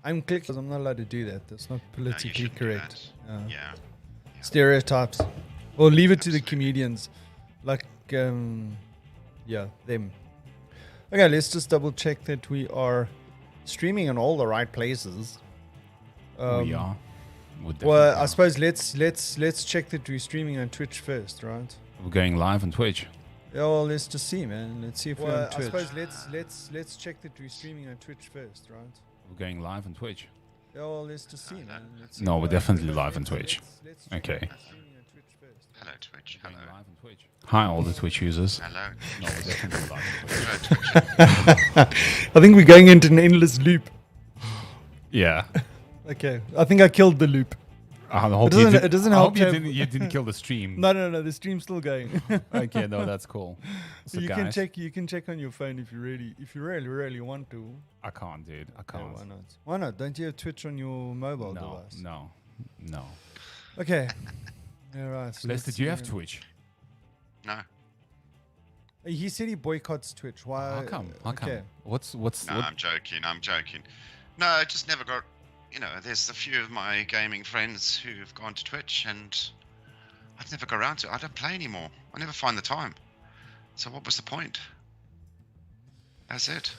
I'm clicking because I'm not allowed to do that. That's not politically correct. Yeah. Stereotypes. Or leave it to the Absolutely. comedians. Like, them. Okay, let's just double check that we are streaming in all the right places. We are. Well, I suppose let's check that we're streaming on Twitch first, right? We're going live on Twitch. Yeah, well, let's just see, man. Let's see if we're on Twitch. I suppose let's check that we're streaming on Twitch first, right? We're going live on Twitch. Yeah, well, let's just see, man. Let's see. No, we're definitely live on Twitch. Let's check Okay. that we're streaming on Twitch first. Hello, Twitch. Going Hello. live on Twitch. Hi, all the Twitch users. Hello. No, we're definitely live on Twitch. Hello, Twitch. I think we're going into an endless loop. Yeah. Okay, I think I killed the loop. I hope It doesn't I help hope you to- didn't kill the stream. No, the stream's still going. Okay, no, that's cool. So you guys, can check on your phone if you really want to. I can't, dude. I Yeah, can't. why not? Why not? Don't you have Twitch on your mobile No, device? no. Okay. Yeah, right. so Les, let's did you see have here. Twitch? No. He said he boycotts Twitch. Why? How come? How come? Okay. What's No, what? I'm joking. No, I just never got. There's a few of my gaming friends who've gone to Twitch, and I've never got around to it. I don't play anymore. I never find the time. So what was the point? That's it.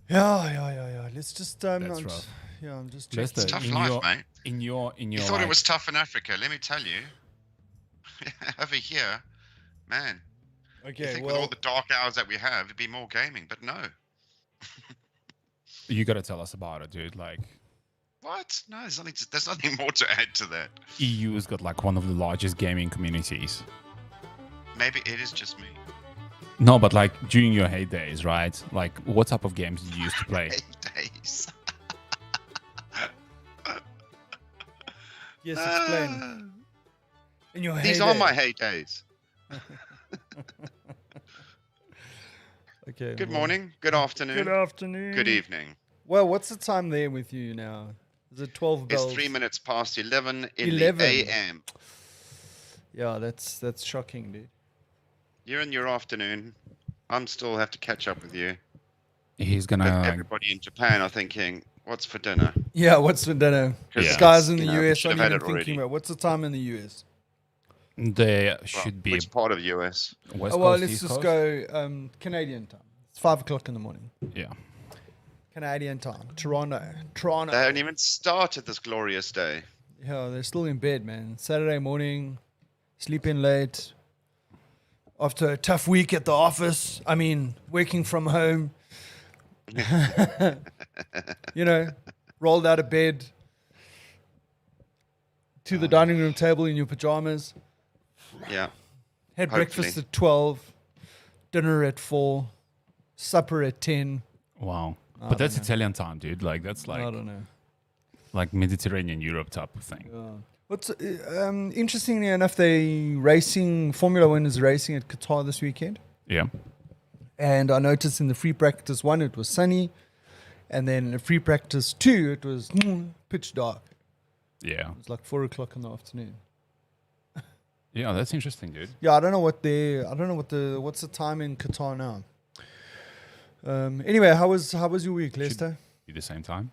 Yeah. Let's just That's I'm rough. yeah, I'm just Let's checking. It's tough in life, your- mate. In your You thought like, it was tough in Africa. Let me tell you. Over here, man. You Okay, think with all the dark hours that we have, it'd be more gaming, but no. You gotta tell us about it, dude. Like What? No, there's nothing more to add to that. EU's got like one of the largest gaming communities. Maybe it is just me. No, but like during your heydays, right? Like what type of games did you used to play? 8 days. Yes, explain. In your These are my heydays. Okay. Good well, morning, good afternoon, Good afternoon. good evening. Well, what's the time there with you now? Is it 12 bells? It's 3 minutes past 11 in 11. the AM. Yeah, that's shocking, dude. You're in your afternoon. I'm still have to catch up with you. He's But gonna everybody in Japan are thinking, what's for dinner? Yeah, what's for dinner? Yeah. This guy's in the You know, we US. should I'm have had even it thinking already. about what's the time in the US. there Well, should be which part of the US? West Oh, well, Coast, let's East just Coast? go Canadian time. It's 5 o'clock in the morning. Yeah. Canadian time. Toronto. They haven't even started this glorious day. Yeah, they're still in bed, man. Saturday morning, sleeping late. After a tough week at the office, working from home. Rolled out of bed to the dining room table in your pajamas. Yeah. Had Hopefully. breakfast at 12, dinner at 4, supper at 10. Wow. I But that's don't know. Italian time, dude. Like that's I like don't know. like Mediterranean Europe type of thing. What's interestingly enough, Formula One is racing at Qatar this weekend. Yeah. And I noticed in the free practice 1, it was sunny. And then in the free practice 2, it was pitch dark. Yeah. It was like 4 o'clock in the afternoon. Yeah, that's interesting, dude. Yeah, I don't know what's the time in Qatar now. Anyway, how was your week, Lester? Be the same time.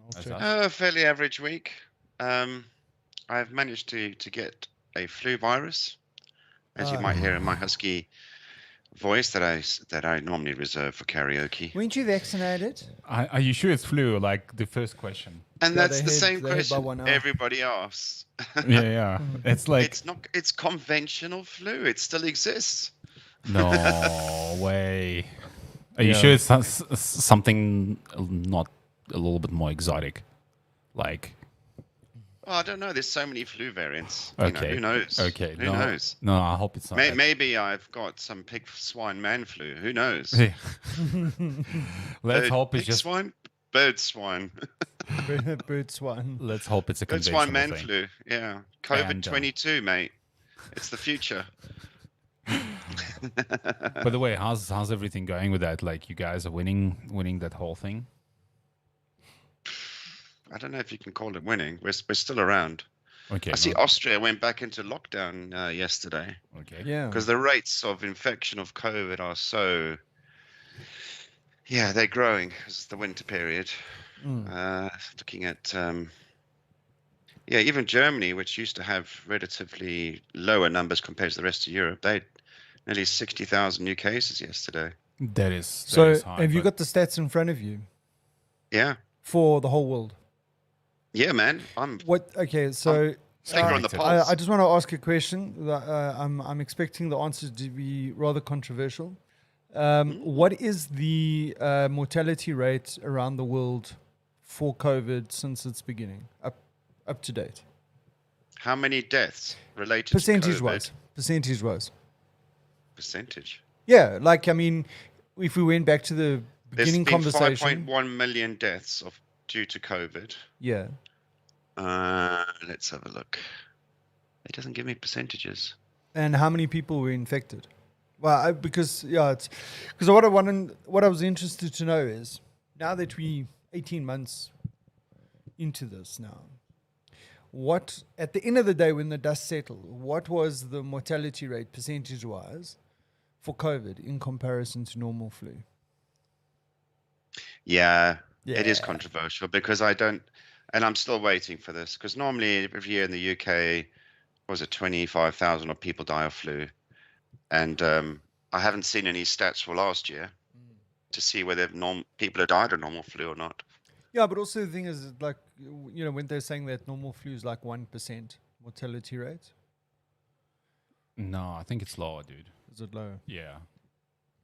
I'll as check. us. A fairly average week. I've managed to get a flu virus, as you might hear in my husky voice that I normally reserve for karaoke. Weren't you vaccinated? Are you sure it's flu? Like the first question. And Yeah, that's the they same hid by question 1 hour. everybody asks. Yeah. It's like It's conventional flu. It still exists. no way. Are you Yeah. sure it's something not a little bit more exotic? Like Oh, I don't know. There's so many flu variants. okay, Who knows? Okay, Who no, knows? No, I hope it's not. that. Maybe I've got some pig, swine, man flu. Who knows? Yeah. Let's Bird- hope it's pig, just. swine, bird swine. Bird swine. Let's hope it's a Bird conventional swine, man thing. flu. Yeah. And, COVID 22, mate. It's the future. By the way, how's everything going with that? Like, you guys are winning that whole thing. I don't know if you can call it winning. We're still around. Okay. I see no- Austria went back into lockdown yesterday Okay. Yeah. because the rates of infection of COVID are so. Yeah, they're growing because it's the winter period. Looking at even Germany, which used to have relatively lower numbers compared to the rest of Europe, they had nearly 60,000 new cases yesterday. That So is high. have you but got the stats in front of you Yeah, for the whole world? yeah, man. I'm What? Okay, so finger on the Connected. pulse. I just want to ask a question. That, I'm expecting the answers to be rather controversial. What is the mortality rate around the world for COVID since its beginning, up to date, How many deaths related percentage to COVID? wise? Percentage wise. Percentage. Yeah, like I mean, if we went back to the There's beginning been conversation, 5.1 million deaths due to COVID. yeah. Let's have a look. It doesn't give me percentages. And how many people were infected? Well, because what I was interested to know is now that we 18 months into this now, what at the end of the day when the dust settled, what was the mortality rate percentage wise for COVID in comparison to normal flu? Yeah, it is Yeah. controversial because I don't, and I'm still waiting for this because normally every year in the UK, was it 25,000 of people die of flu, and I haven't seen any stats for last year to see whether people have died of normal flu or not. Yeah, but also the thing is, like, when they're saying that normal flu is like 1% mortality rate, No, I think it's lower, dude. is it low? Yeah.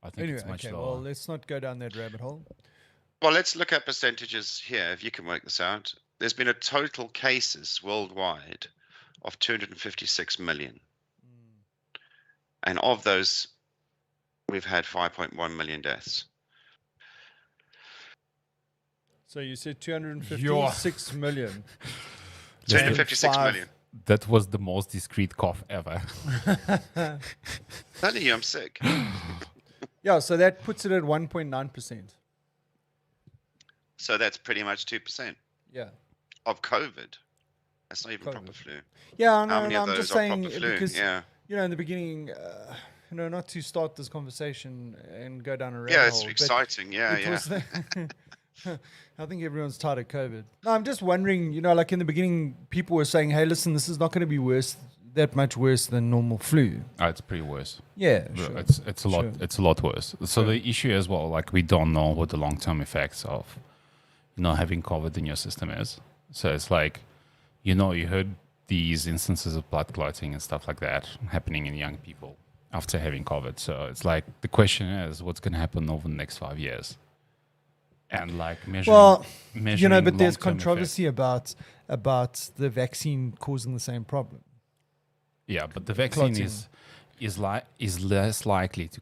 I think Anyway, it's much okay, lower. well, let's not go down that rabbit hole. Well, let's look at percentages here, if you can work this out. There's been a total cases worldwide of 256 million. And of those, we've had 5.1 million deaths. So you said 256 million. 256 5. million. That was the most discreet cough ever. Telling you, I'm sick. Yeah, so that puts it at 1.9%. So that's pretty much 2% Yeah. of COVID. That's not even COVID. proper flu. Yeah, no, How many no, of I'm those just are saying proper flu? because, Yeah. in the beginning, not to start this conversation and go down a rabbit Yeah, it's hole, but exciting. Yeah, it yeah. was I think everyone's tired of COVID. No, I'm just wondering, like in the beginning, people were saying, hey, listen, this is not going to be that much worse than normal flu. It's pretty worse. Yeah, Bro, sure. It's a lot. Sure. It's a lot worse. So the issue as well, like we don't know what the long-term effects of, having COVID in your system is. So it's like, you heard these instances of blood clotting and stuff like that happening in young people after having COVID. So it's like the question is, what's going to happen over the next 5 years? And like measuring, but there's long-term controversy about the vaccine causing the same problem. Yeah, but the vaccine Clotting. is less likely to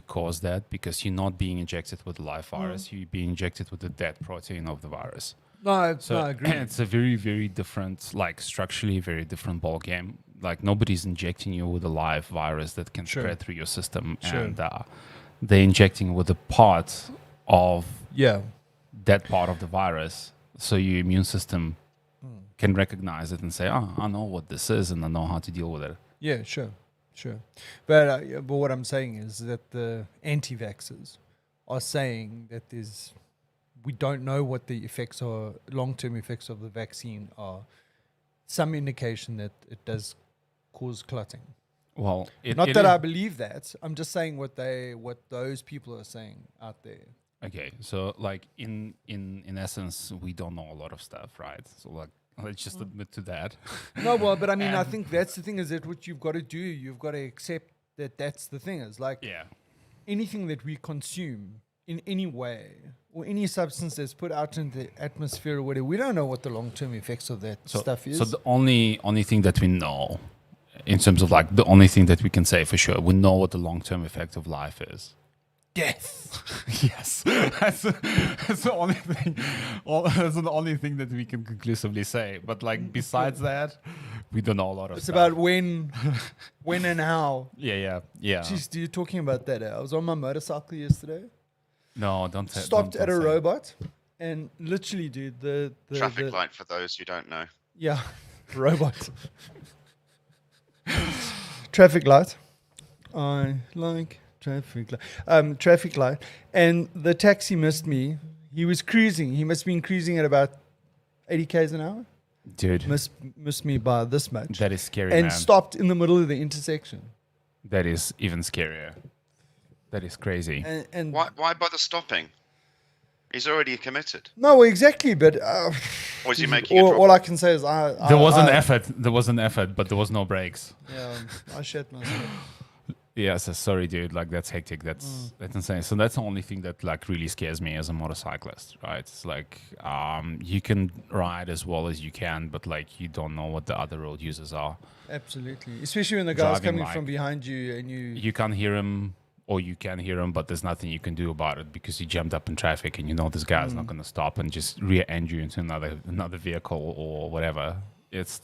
cause that because you're not being injected with a live virus. You're being injected with the dead protein of the virus. No, So I agree. it's a very, very different, like structurally very different ball game. Like nobody's injecting you with a live virus that can Sure. spread through your system, Sure. and they're injecting with a part of Yeah. that part of the virus, so your immune system can recognize it and say, "Oh, I know what this is, and I know how to deal with it." Yeah, sure. But what I'm saying is that the anti-vaxxers are saying that we don't know what the effects are, long-term effects of the vaccine are. Some indication that it does cause clotting. Well, Not that I believe that. I'm just saying what those people are saying out there. Okay, so like in essence, we don't know a lot of stuff, right? So like, let's just admit to that. No, well, but I mean, I think that's the thing is that what you've got to do, you've got to accept that that's the thing is like Yeah. anything that we consume in any way or any substance that's put out in the atmosphere or whatever, we don't know what the long-term effects of that stuff is. So the only thing that we know, in terms of like the only thing that we can say for sure, we know what the long-term effect of life is. Death. Yes, that's the only thing. That's the only thing that we can conclusively say. But like besides that, we don't know a lot of It's stuff. about when and how. Yeah. Jeez, you're talking about that. I was on my motorcycle yesterday. No, don't say. Stopped at a say. robot, and literally, dude, the Traffic light for those who don't know. Yeah, robot. Traffic light. I like traffic light. Traffic light. And the taxi missed me. He was cruising. He must have been cruising at about 80 k's an hour. Dude, Missed me by this much. that is scary, And man. stopped in the middle of the intersection. That is even scarier. That is crazy. And Why bother stopping? He's already committed. no, exactly. But Or is he making a all I can say is There was an effort. There was an effort, but there was no brakes. Yeah, I shit myself. Yeah, so sorry, dude. Like that's hectic. That's insane. So that's the only thing that like really scares me as a motorcyclist, right? It's like you can ride as well as you can, but like you don't know what the other road users are. Absolutely, especially when the guy's Driving coming like- from behind you and You can't hear him, or you can hear him, but there's nothing you can do about it because you jumped up in traffic, and you know this guy's not going to stop and just rear-end you into another vehicle or whatever. It's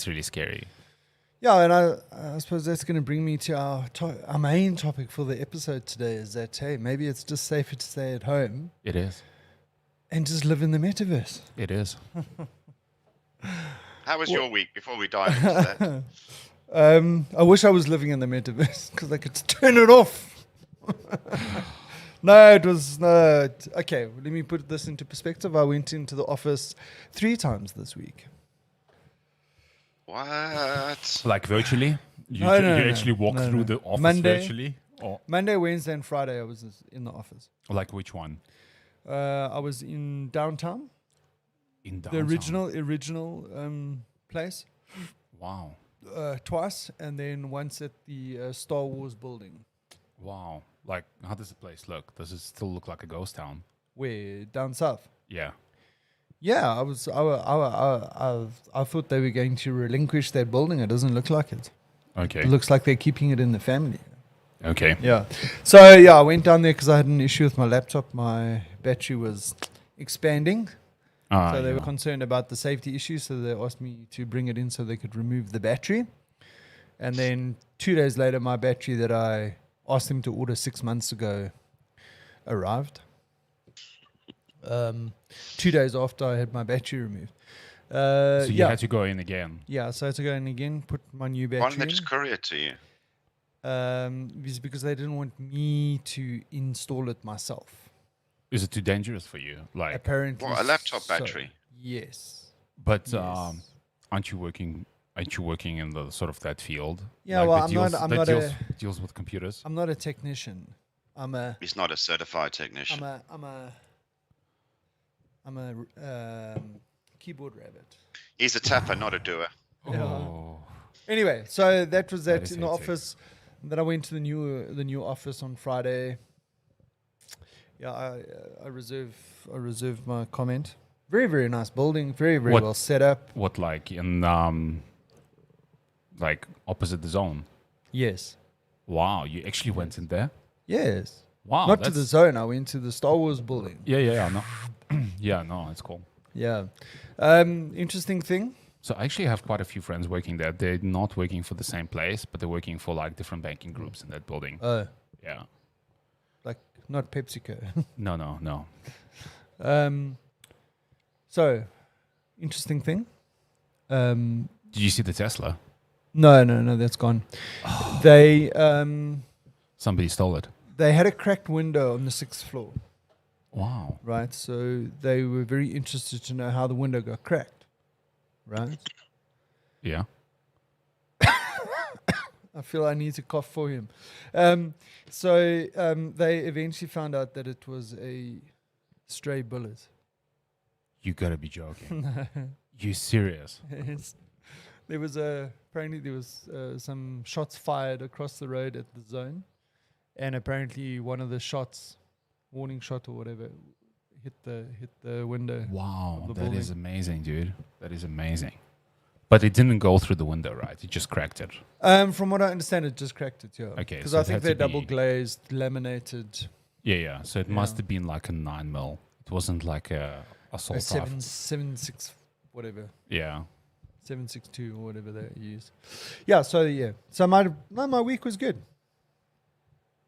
really scary. Yeah, and I suppose that's going to bring me to our main topic for the episode today is that, hey, maybe it's just safer to stay at home It is. and just live in the metaverse. It is. How was your week before we dive into that? I wish I was living in the metaverse because I could turn it off. No, it was no. Okay, let me put this into perspective. I went into the office 3 times this week. What? Like virtually? You No, no, you no, actually walk no, through no. the office Monday. virtually? Or Monday, Wednesday, and Friday, I was in the office. like which one? I was in downtown, In the downtown? original place, Wow. twice, and then once at the Star Wars building. Wow. Like, how does the place look? Does it still look like a ghost town? Where down south? Yeah. Yeah, I thought they were going to relinquish that building. It doesn't look like it. Okay. It looks like they're keeping it in the family. Okay. Yeah. So yeah, I went down there because I had an issue with my laptop. My battery was expanding. So they were concerned about the safety issues. So they asked me to bring it in so they could remove the battery. And then 2 days later, my battery that I asked them to order 6 months ago arrived. 2 days after I had my battery removed. so you Yeah. had to go in again. Yeah, so I had to go in again, put my new Why battery didn't they in. just courier it to you? It's because they didn't want me to install it myself. Is it too dangerous for you? Like, Apparently, What, a laptop so. battery? Yes. but Yes. aren't you working? Aren't you working in the sort of that field? Yeah, Like well, that I'm deals, not- I'm that not deals, a- deals with computers. I'm not a technician. I'm a He's not a certified technician. keyboard rabbit. He's a tapper, not a doer. Yeah. Oh, Anyway, so that was That that is in the hectic. office. Then I went to the new office on Friday. Yeah, I reserve my comment. Very, very nice building. Very, very What- well set up. what like in like opposite the zone? Yes. Wow, you actually went in there? Yes. Wow, Not to the that's- zone. I went to the Star Wars building. Yeah, no, yeah, no, it's cool. Yeah. Interesting thing. So I actually have quite a few friends working there. They're not working for the same place, but they're working for like different banking groups in that building. Yeah. Like not PepsiCo. No. So, interesting thing. Did you see the Tesla? No, that's gone. They Somebody stole it. they had a cracked window on the 6th floor, Wow. right? So they were very interested to know how the window got cracked, right? Yeah. I feel I need to cough for him. They eventually found out that it was a stray bullet. You gotta be joking. You serious? Yes. Apparently there was some shots fired across the road at the zone, and apparently one of the shots, warning shot or whatever, hit the window. Wow, Of the that is building. amazing, dude. That is amazing. But it didn't go through the window, right? It just cracked it. From what I understand, it just cracked it. Yeah. Okay, Because so I it think had they're to double be- glazed, laminated. Yeah. So it must Yeah. have been like a 9mm. It wasn't like a assault A rifle. 7.6 whatever. Yeah. 7.62 or whatever they use. Yeah. So my week was good.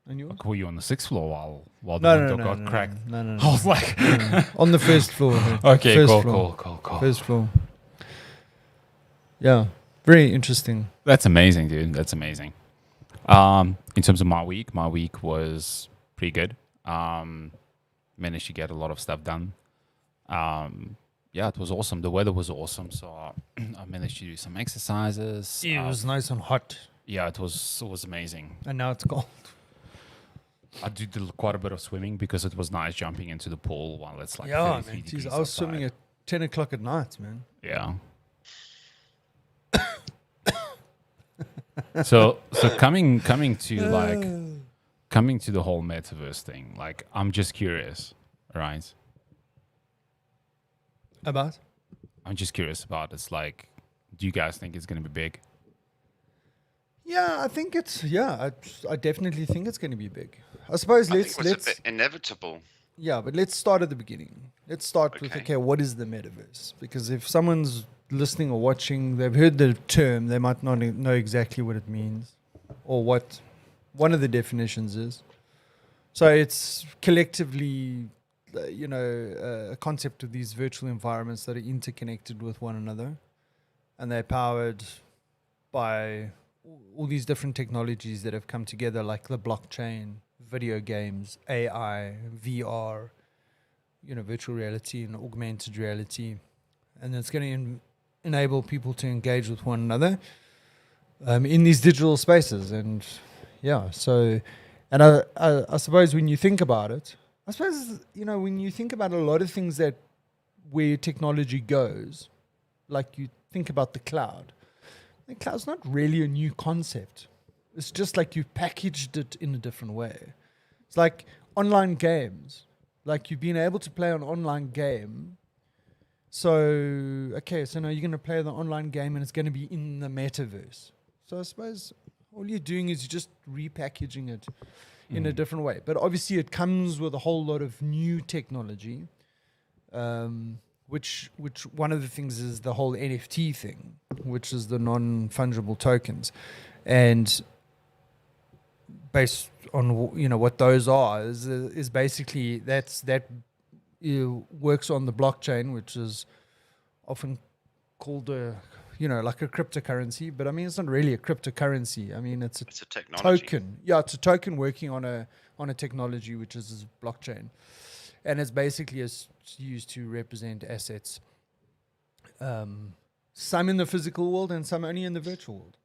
And yours? Like, were you on the 6th floor while the No, window no, got no, cracked? No. I was like, On the first floor. okay, First cool, floor. cool. First floor. Yeah. Very interesting. That's amazing, dude. That's amazing. In terms of my week was pretty good. managed to get a lot of stuff done. Yeah, it was awesome. The weather was awesome, so I managed to do some exercises. It was nice and hot, Yeah, it was amazing. and now it's cold. I did quite a bit of swimming because it was nice jumping into the pool while it's like Yeah, 33 man. Jeez, degrees I was outside. swimming at 10 o'clock at night, man. Yeah. so coming to like coming to the whole metaverse thing, like I'm just curious, right? About? I'm just curious about it's like, do you guys think it's gonna be big? Yeah, I think it's, I definitely think it's going to be big. I suppose I think it was let's a bit inevitable. yeah, but let's start at the beginning. Let's start with, Okay. okay, what is the metaverse? Because if someone's listening or watching, they've heard the term, they might not know exactly what it means or what one of the definitions is. So it's collectively, a concept of these virtual environments that are interconnected with one another, and they're powered by all these different technologies that have come together, like the blockchain, video games, AI, VR, virtual reality and augmented reality. And it's going to enable people to engage with one another in these digital spaces. And yeah, so, and I suppose when you think about it, when you think about a lot of things that where technology goes, like you think about the cloud. The cloud's not really a new concept. It's just like you packaged it in a different way. It's like online games. Like you've been able to play an online game. So now you're going to play the online game and it's going to be in the metaverse. So I suppose all you're doing is you're just repackaging it in a different way. But obviously it comes with a whole lot of new technology. Which one of the things is the whole NFT thing, which is the non-fungible tokens, and based on what those are is basically that works on the blockchain, which is often called like a cryptocurrency, but I mean it's not really a cryptocurrency. I mean it's a technology. token. Yeah, it's a token working on a technology which is blockchain. And it's basically used to represent assets, some in the physical world and some only in the virtual world.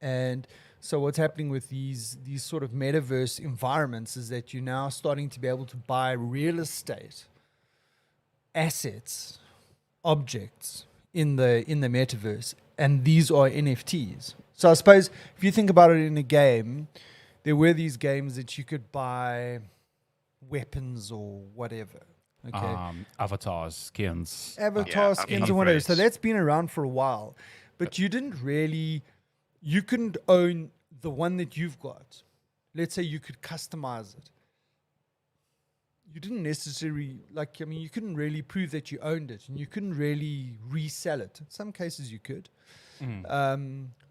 And so what's happening with these sort of metaverse environments is that you're now starting to be able to buy real estate, assets, objects in the metaverse, and these are NFTs. So I suppose if you think about it in a game, there were these games that you could buy weapons or whatever. Okay. Avatars, skins. Avatar skins or whatever. So upgrades. that's been around for a while. But you couldn't own the one that you've got. Let's say you could customize it. You didn't necessarily, you couldn't really prove that you owned it, and you couldn't really resell it. In some cases you could.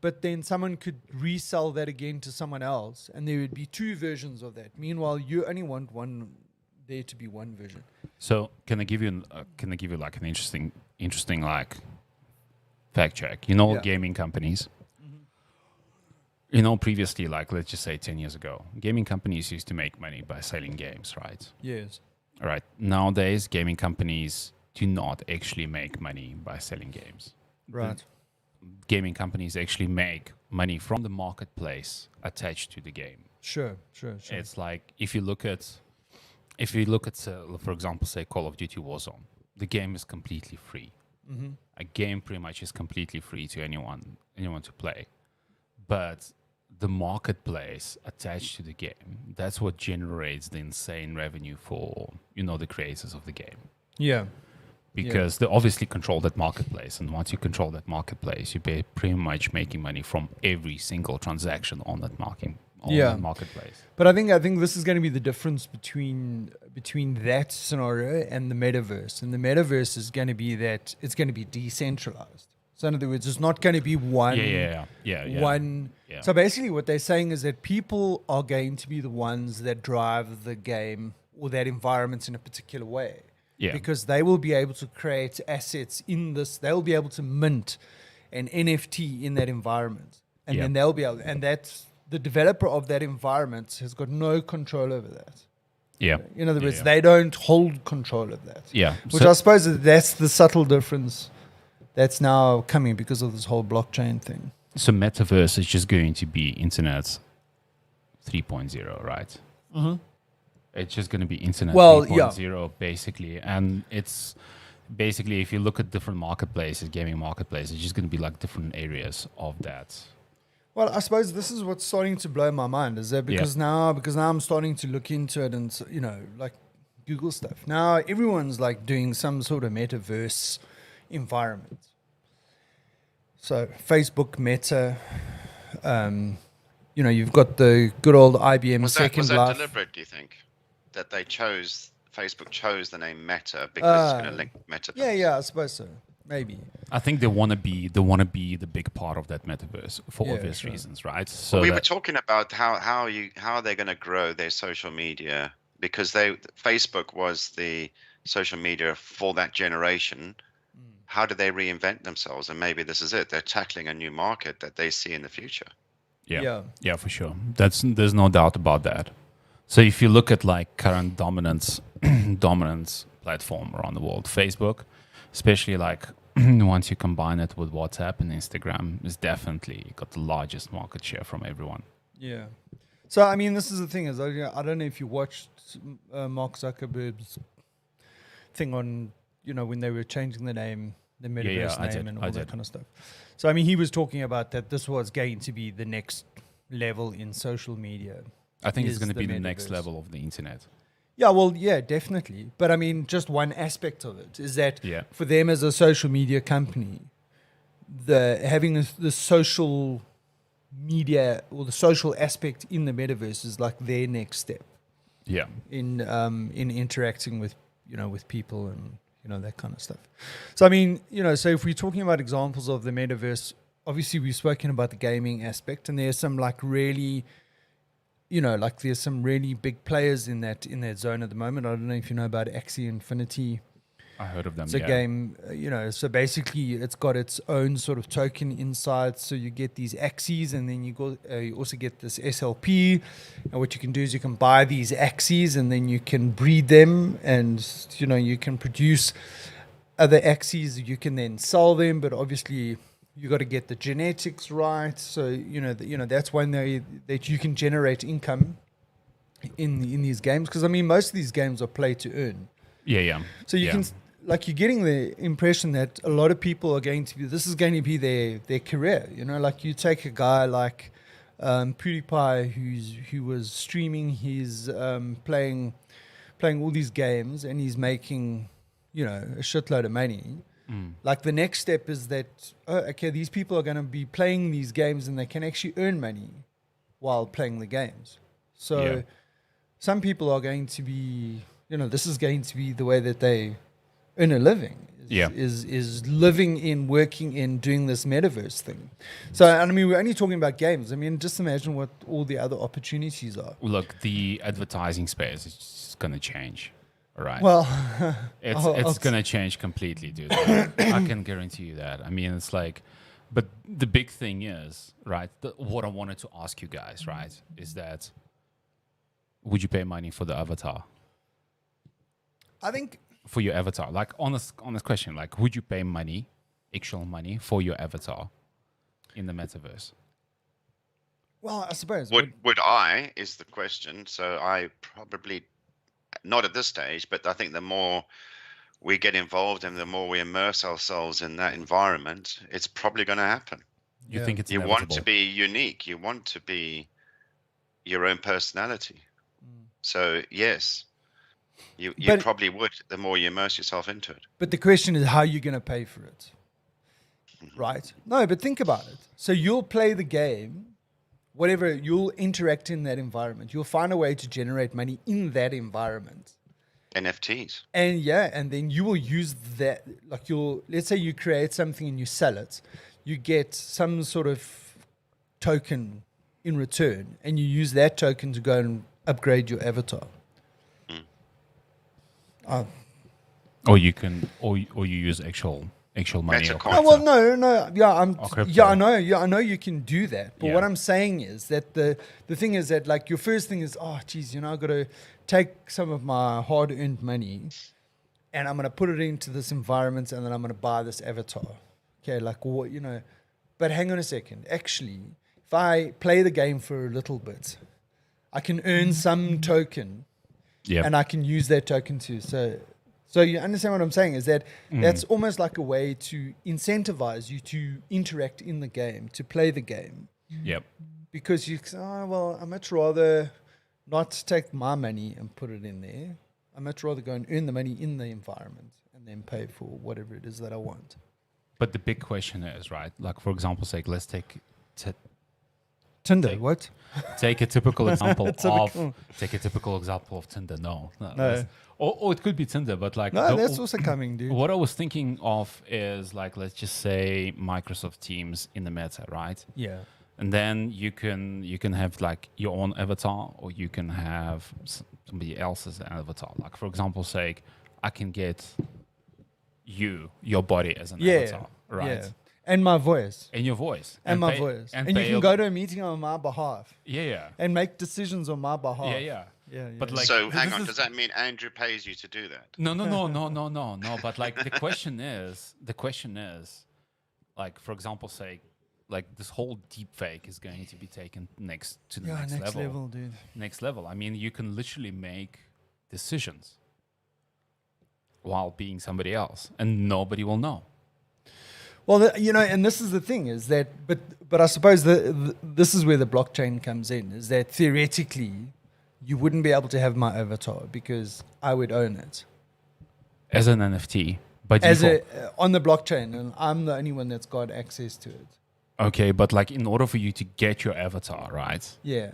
But then someone could resell that again to someone else, and there would be two versions of that. Meanwhile, you only want there to be one version. So can I give you like an interesting like fact check? Gaming companies. Previously, like let's just say 10 years ago, gaming companies used to make money by selling games, right? Yes. All right. Nowadays, gaming companies do not actually make money by selling games. Right. Gaming companies actually make money from the marketplace attached to the game. Sure. It's like if you look at, for example, say Call of Duty Warzone, the game is completely free. Mm-hmm. A game pretty much is completely free to anyone to play. But the marketplace attached to the game, that's what generates the insane revenue for, the creators of the game. Yeah. Because they obviously control that marketplace. And once you control that marketplace, you're pretty much making money from every single transaction on that that marketplace. But I think this is going to be the difference between that scenario and the metaverse. And the metaverse is going to be that it's going to be decentralized. So in other words, it's not going to be one. One. Yeah. So basically what they're saying is that people are going to be the ones that drive the game or that environment in a particular way. Yeah. Because they will be able to create assets in this. They'll be able to mint an NFT in that environment. And then they'll be able, and that's the developer of that environment has got no control over that. Yeah. In other Yeah, words, yeah. they don't hold control of that. Yeah. Which I suppose that's the subtle difference that's now coming because of this whole blockchain thing. So metaverse is just going to be internet 3.0, right? Mm-hmm. It's just going to be internet Well, 3.0 basically, and it's basically if you look at different marketplaces, gaming marketplaces, it's just going to be like different areas of that. Well, I suppose this is what's starting to blow my mind is that because now I'm starting to look into it and like Google stuff. Now everyone's like doing some sort of metaverse environment. So Facebook, Meta, you've got the good old IBM Was Second that Life. deliberate, do you think? That Facebook chose the name Meta because it's going to link Meta. Yeah, I suppose so. Maybe. I think they want to be the big part of that metaverse for obvious sure. reasons, right? So We were talking about how they're going to grow their social media because Facebook was the social media for that generation. How do they reinvent themselves? And maybe this is it. They're tackling a new market that they see in the future. Yeah, for sure. There's no doubt about that. So if you look at like current dominance platform around the world, Facebook, especially like once you combine it with WhatsApp and Instagram, is definitely got the largest market share from everyone. Yeah. So, I mean, this is the thing is, I don't know if you watched Mark Zuckerberg's thing on, when they were changing the name, the metaverse name and all that kind of stuff. So, I mean, he was talking about that this was going to be the next level in social media. I think it's is going to be the metaverse. next level of the internet. Yeah, well, yeah, definitely. But I mean, just one aspect of it is that Yeah. for them as a social media company, having the social media or the social aspect in the metaverse is like their next step Yeah. in interacting with with people and that kind of stuff. So I mean, so if we're talking about examples of the metaverse, obviously we've spoken about the gaming aspect, and there's some like really like there's some really big players in that zone at the moment. I don't know if you know about Axie Infinity. I heard of them. It's a game, so basically it's got its own sort of token inside. So you get these Axies, and then you also get this SLP. And what you can do is you can buy these Axies, and then you can breed them, and you can produce other Axies. You can then sell them, but obviously you got to get the genetics right. So that's one way that you can generate income in these games. Because I mean, most of these games are play to earn. Yeah. So you can, like, you're getting the impression that a lot of people are going to be, this is going to be their career. Like you take a guy like PewDiePie who was streaming his playing all these games, and he's making a shitload of money. Like the next step is that these people are going to be playing these games and they can actually earn money while playing the games. So some people are going to be, this is going to be the way that they earn a living. Is living in, working in, doing this metaverse thing. So, and I mean, we're only talking about games. I mean, just imagine what all the other opportunities are. Look, the advertising space is going to change. Right. Well, it's going to change completely, dude. I can guarantee you that. I mean, it's like, but the big thing is, right, what I wanted to ask you guys, right, is that would you pay money for the avatar? I think for your avatar, like honest question, like would you pay money, actual money for your avatar in the metaverse? Well, I suppose. Would I is the question. So I probably, not at this stage, but I think the more we get involved and the more we immerse ourselves in that environment, it's probably going to happen. You think it's You inevitable? want to be unique. You want to be your own personality. So yes, you probably would the more you immerse yourself into it. But the question is how you're going to pay for it, right? No, but think about it. So you'll play the game, whatever, you'll interact in that environment. You'll find a way to generate money in that environment. NFTs. And and then you will use that, like let's say you create something and you sell it, you get some sort of token in return, and you use that token to go and upgrade your avatar. Or you can, or you use actual actual money. Meta Or coin. No, crypto. well, no. crypto. Yeah, I know you can do that. But what Yeah. I'm saying is that the thing is that like your first thing is, oh, geez, I got to take some of my hard-earned money, and I'm gonna put it into this environment, and then I'm gonna buy this avatar. Okay, like what But hang on a second. Actually, if I play the game for a little bit, I can earn some token, Yeah. and I can use that token too. So you understand what I'm saying is that that's almost like a way to incentivize you to interact in the game, to play the game, Yep. because you say, oh, well, I'd much rather not take my money and put it in there. I'd much rather go and earn the money in the environment and then pay for whatever it is that I want. But the big question is, right? Like, for example's sake, let's take Tinder, Take- what? take a typical example Typical. of Tinder. No. No. Or it could be Tinder, but like No, that's also coming, dude. what I was thinking of is like, let's just say Microsoft Teams in the meta, right? Yeah. And then you can have like your own avatar, or you can have somebody else's avatar. Like, for example's sake, I can get your body as an avatar, right? Yeah. And my voice. And your voice. And my pay- voice. And pay you can a- go to a meeting on my behalf Yeah. and make decisions on my behalf. Yeah. Yeah. But like, So hang this on, is- does that mean Andrew pays you to do that? No. But like the question is, like, for example, say, like this whole deep fake is going to be taken to the next level. dude. Next level. I mean, you can literally make decisions while being somebody else, and nobody will know. Well, and this is the thing is that, but I suppose this is where the blockchain comes in, is that theoretically you wouldn't be able to have my avatar because I would own it As an NFT, by as default. on the blockchain, and I'm the only one that's got access to it. Okay, but like in order for you to get your avatar, right, Yeah.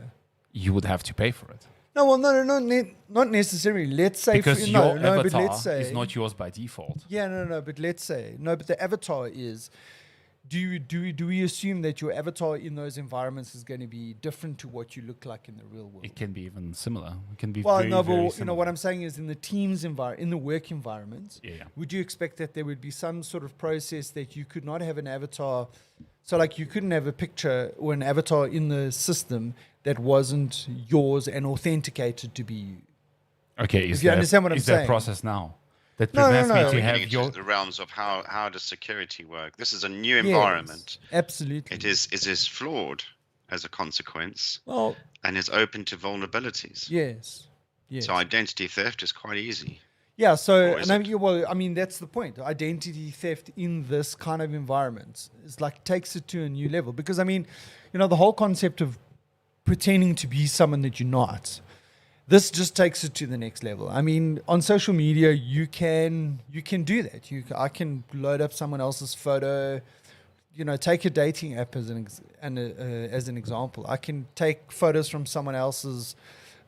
you would have to pay for it. No, well, not necessarily. Let's say Because no, your but avatar let's say is not yours by default. Yeah, no, but let's say but the avatar is. Do we assume that your avatar in those environments is going to be different to what you look like in the real world? It can be even similar. It can be Well, very, no, very but similar. what I'm saying is in the team's environment, in the work environment, Yeah. would you expect that there would be some sort of process that you could not have an avatar? So, like, you couldn't have a picture or an avatar in the system that wasn't yours and authenticated to be you. Okay, If you understand what I'm is saying. that process now that No, no, prevents no. me We're to getting have into your the realms of how does security work? This is a new Yes, environment. absolutely. It is flawed as a consequence Well, and is open to vulnerabilities. yes. So identity theft is quite easy. Yeah, so Or is it? I mean that's the point. Identity theft in this kind of environment is like takes it to a new level because I mean, the whole concept of pretending to be someone that you're not. This just takes it to the next level. I mean, on social media, you can do that. I can load up someone else's photo. Take a dating app as an example. I can take photos from someone else's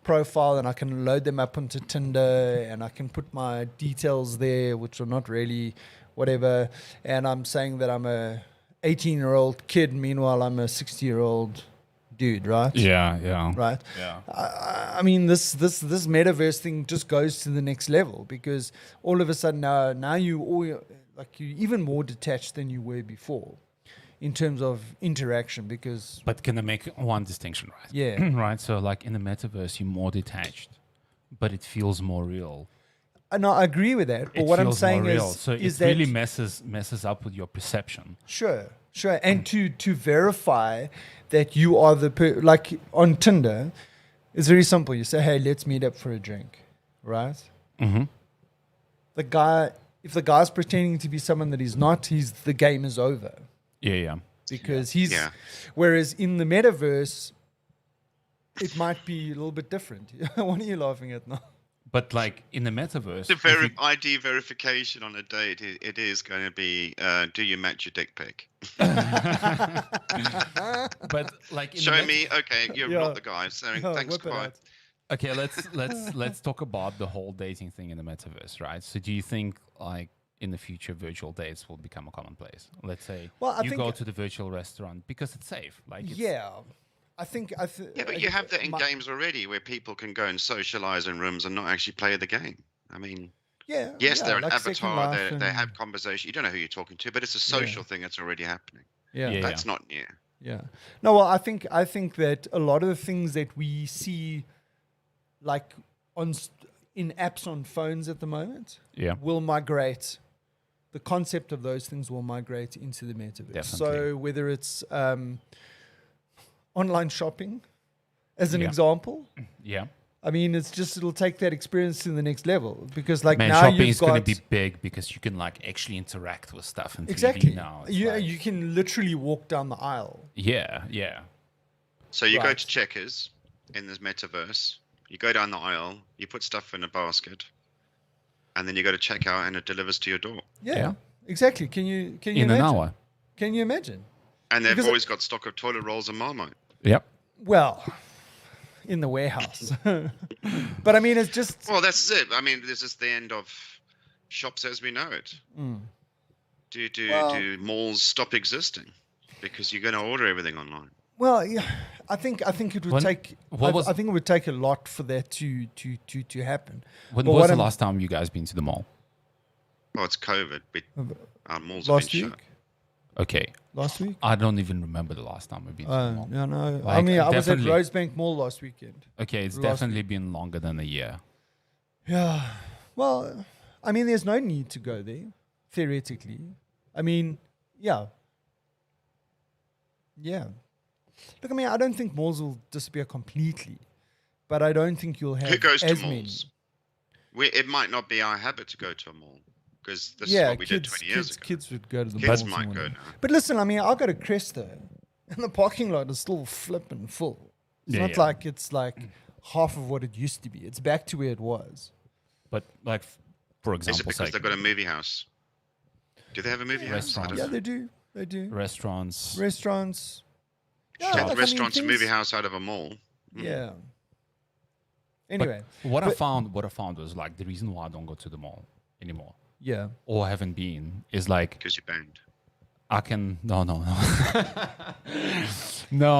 profile and I can load them up onto Tinder and I can put my details there, which are not really whatever. And I'm saying that I'm a 18-year-old kid. Meanwhile, I'm a 60-year-old dude, right? yeah Right. yeah. I mean, this metaverse thing just goes to the next level because all of a sudden now you're even more detached than you were before in terms of interaction because But can I make one distinction, right? Yeah. Right. So like in the metaverse, you're more detached, but it feels more real. no, I agree with that. But It what I'm feels saying more real. is, So is it that really messes up with your perception. Sure. And to verify that you are like on Tinder, it's very simple. You say, hey, let's meet up for a drink, right? Mm-hmm. If the guy's pretending to be someone that he's not, the game is over Yeah. because Yeah. whereas in the metaverse, it might be a little bit different. What are you laughing at now? But like in the metaverse, The if you- ID verification on a date, it is going to be, do you match your dick pic? but like in Show the me, okay, you're Yeah. not the guy. So thanks, Whip it goodbye. out. Okay, let's talk about the whole dating thing in the metaverse, right? So do you think like in the future virtual dates will become a commonplace? Let's say Well, I you think- go to the virtual restaurant because it's safe. Like it's, Yeah. I think. Yeah, but you have that in games already where people can go and socialize in rooms and not actually play the game. I mean, Yeah. Yes, yeah, they're an like Second avatar. Life They and- have conversation. You don't know who you're talking to, but it's a social thing that's already happening. Yeah. Yeah. That's not new. Yeah. No, well, I think that a lot of the things that we see, like in apps on phones at the moment, Yeah. will migrate. The concept of those things will migrate into the metaverse. Definitely. So whether it's online shopping, as an Yeah. example, Yeah. I mean, it'll take that experience to the next level because, like, Man, now shopping you've is got going to be big because you can like actually interact with stuff in 3D exactly. now. It's You like- you can literally walk down the aisle. yeah, yeah. So you go Right. to Checkers in this metaverse. You go down the aisle. You put stuff in a basket, and then you go to checkout, and it delivers to your door. Yeah, Yeah. exactly. Can you In imagine? an hour. Can you imagine? And they've Because always got stock of toilet rolls and Marmite. Yep. Well, in the warehouse. But I mean, it's just Well, that's it. I mean, this is the end of shops as we know it. Well- Do malls stop existing because you're going to order everything online? well, yeah. I think it would When- take. what was- I think it would take a lot for that to happen. When But was what the I'm- last time you guys been to the mall? Oh, it's COVID. But our malls Last have been week? shut. Okay. Last week? I don't even remember the last time we've been to the mall. Yeah, no. I Like, mean, I was at definitely- Rosebank Mall last weekend. Okay, it's last definitely been longer than a year. Yeah. Well, I mean, there's no need to go there, theoretically. I mean, yeah. Yeah. Look, I mean, I don't think malls will disappear completely, but I don't think you'll have Who goes to as malls? many. It might not be our habit to go to a mall because this is Yeah, what we did 20 years ago. kids would go to the Kids malls. might and go whatnot. now. But listen, I mean, I'll go to Cresto, and the parking lot is still flipping full. It's Yeah, not yeah. like it's like half of what it used to be. It's back to where it was. But like, for Is it example, because like they've got a movie house? Do they have a movie house? I Restaurants. don't Yeah, know. they do. They do. restaurants. Restaurants. Yeah, Take like, I mean, restaurants and movie things- house out of a mall. Yeah. But Anyway, what I found was like the reason why I don't go to the mall anymore yeah. or haven't been is like Because you're banned. I can no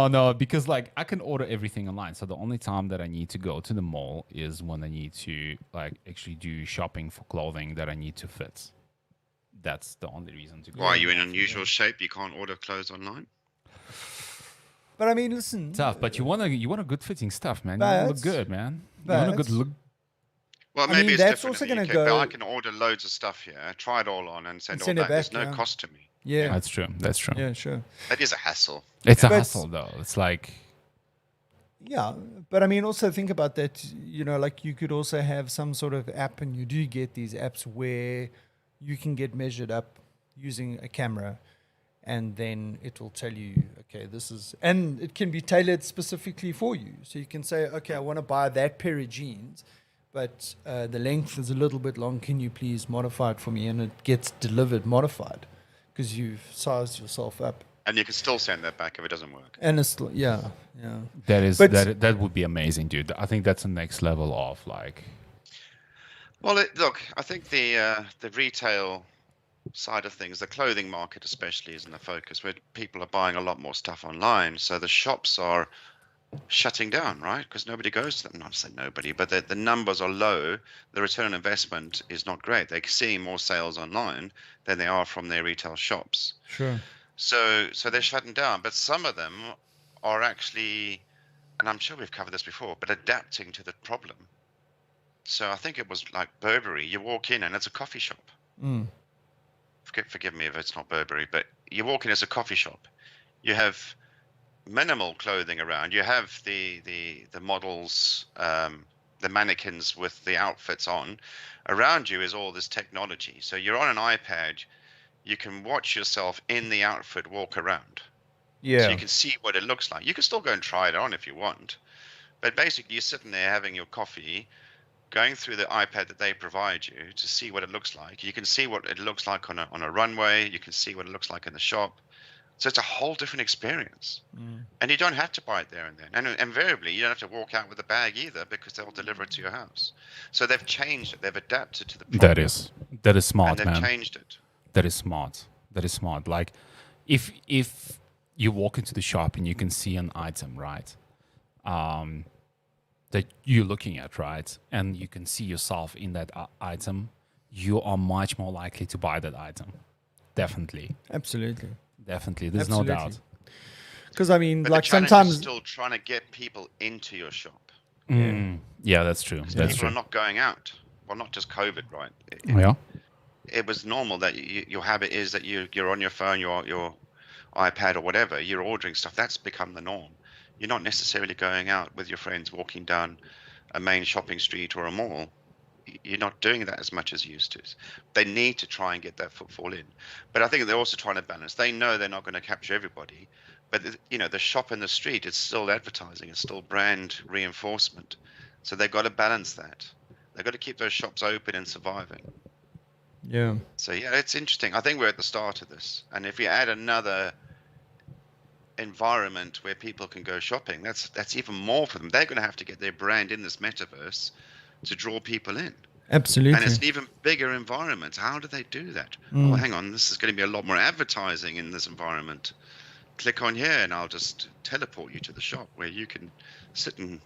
no because like I can order everything online. So the only time that I need to go to the mall is when I need to like actually do shopping for clothing that I need to fit. That's the only reason to go. Why are you in unusual shape? You can't order clothes online? But I mean, listen. Tough, but you want a good fitting stuff, man. You But- wanna look good, man. You want a good but- look. Well, I maybe mean, it's that's different also in the gonna UK, but go- I can order loads of stuff here, try it all on, and send send all it back. There's back, no yeah. cost to me. Yeah. That's true. That's true. Yeah, sure. That is a hassle. It's a But- hassle though. It's like Yeah. But I mean, also think about that. You know, like you could also have some sort of app, and you do get these apps where you can get measured up using a camera, and then it will tell you, okay, this is, and it can be tailored specifically for you. So you can say, okay, I want to buy that pair of jeans, but the length is a little bit long. Can you please modify it for me? And it gets delivered modified because you've sized yourself up. And you can still send that back if it doesn't work. And it's still, yeah. that But- that would be amazing, dude. I think that's the next level of like Well, look, I think the retail side of things, the clothing market especially, is in the focus where people are buying a lot more stuff online. So the shops are shutting down, right? Because nobody goes to them. Not to say nobody, but the numbers are low. The return on investment is not great. They're seeing more sales online than they are from their retail shops. Sure. So they're shutting down, but some of them are actually, and I'm sure we've covered this before, but adapting to the problem. So I think it was like Burberry. You walk in and it's a coffee shop. Mm. Forgive me if it's not Burberry, but you walk in as a coffee shop. You have minimal clothing around. You have the models, the mannequins with the outfits on. Around you is all this technology. So you're on an iPad. You can watch yourself in the outfit walk around. Yeah. So you can see what it looks like. You can still go and try it on if you want. But basically, you're sitting there having your coffee, going through the iPad that they provide you to see what it looks like. You can see what it looks like on a runway. You can see what it looks like in the shop. So it's a whole different experience. And you don't have to buy it there and then. And invariably, you don't have to walk out with a bag either because they'll deliver it to your house. So they've changed it. They've adapted to the problem. that is smart, and they've man. changed it. That is smart. That is smart. Like if you walk into the shop and you can see an item, right? That you're looking at, right? And you can see yourself in that item, you are much more likely to buy that item. Definitely. Absolutely. There's no doubt. Because I mean, But like the challenge sometimes, is still trying to get people into your shop. Yeah, that's true. That's People true. are not going out. Well, not just COVID, right? Yeah. It was normal that your habit is that you're on your phone, your iPad or whatever, you're ordering stuff. That's become the norm. You're not necessarily going out with your friends, walking down a main shopping street or a mall. You're not doing that as much as you used to. They need to try and get that footfall in. But I think they're also trying to balance. They know they're not going to capture everybody, but the shop in the street is still advertising. It's still brand reinforcement. So they've got to balance that. They've got to keep those shops open and surviving. yeah, So yeah, it's interesting. I think we're at the start of this, and if you add another environment where people can go shopping, that's even more for them. They're going to have to get their brand in this metaverse to draw people in, absolutely. and it's an even bigger environment. How do they do that? Oh, hang on, this is going to be a lot more advertising in this environment. Click on here, and I'll just teleport you to the shop where you can sit and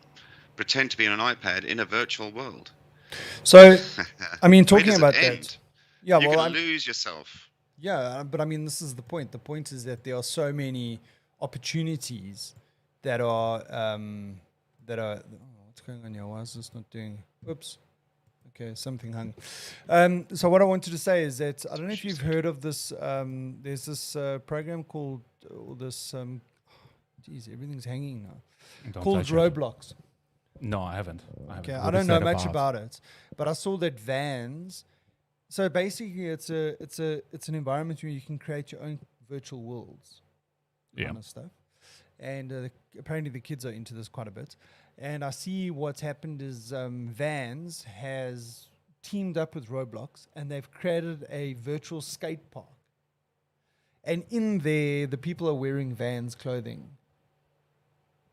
pretend to be on an iPad in a virtual world. So, I mean, Where talking does it about end? that, yeah, You're well, going to lose yourself. yeah, but I mean, this is the point. The point is that there are so many opportunities that are oh, what's going on here? Why is this not doing? Oops. Okay, something hung. So what I wanted to say is that I don't know if you've heard of this. There's this program called geez, everything's hanging now. Don't Called touch it. Roblox. No, I haven't. Okay, What I is don't know that much about it, but I saw that Vans. So basically, it's an environment where you can create your own virtual worlds, kind of stuff. And apparently, the kids are into this quite a bit. And I see what's happened is Vans has teamed up with Roblox, and they've created a virtual skate park. And in there, the people are wearing Vans clothing.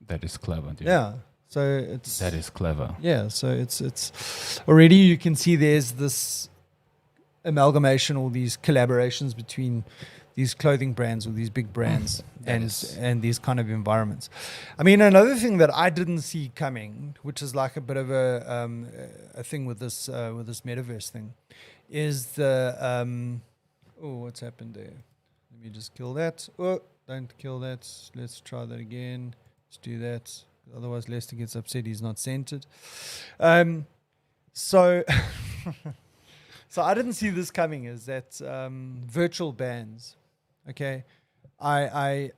That is clever, dude. Yeah. So it's That is clever. yeah. So it's already you can see there's this amalgamation or these collaborations between these clothing brands or these big brands and these kind of environments. I mean, another thing that I didn't see coming, which is like a bit of a thing with this metaverse thing, is the what's happened there? Let me just kill that. Oh, don't kill that. Let's try that again. Let's do that. Otherwise, Lester gets upset. He's not centered. So I didn't see this coming. Is that virtual bands? Okay, I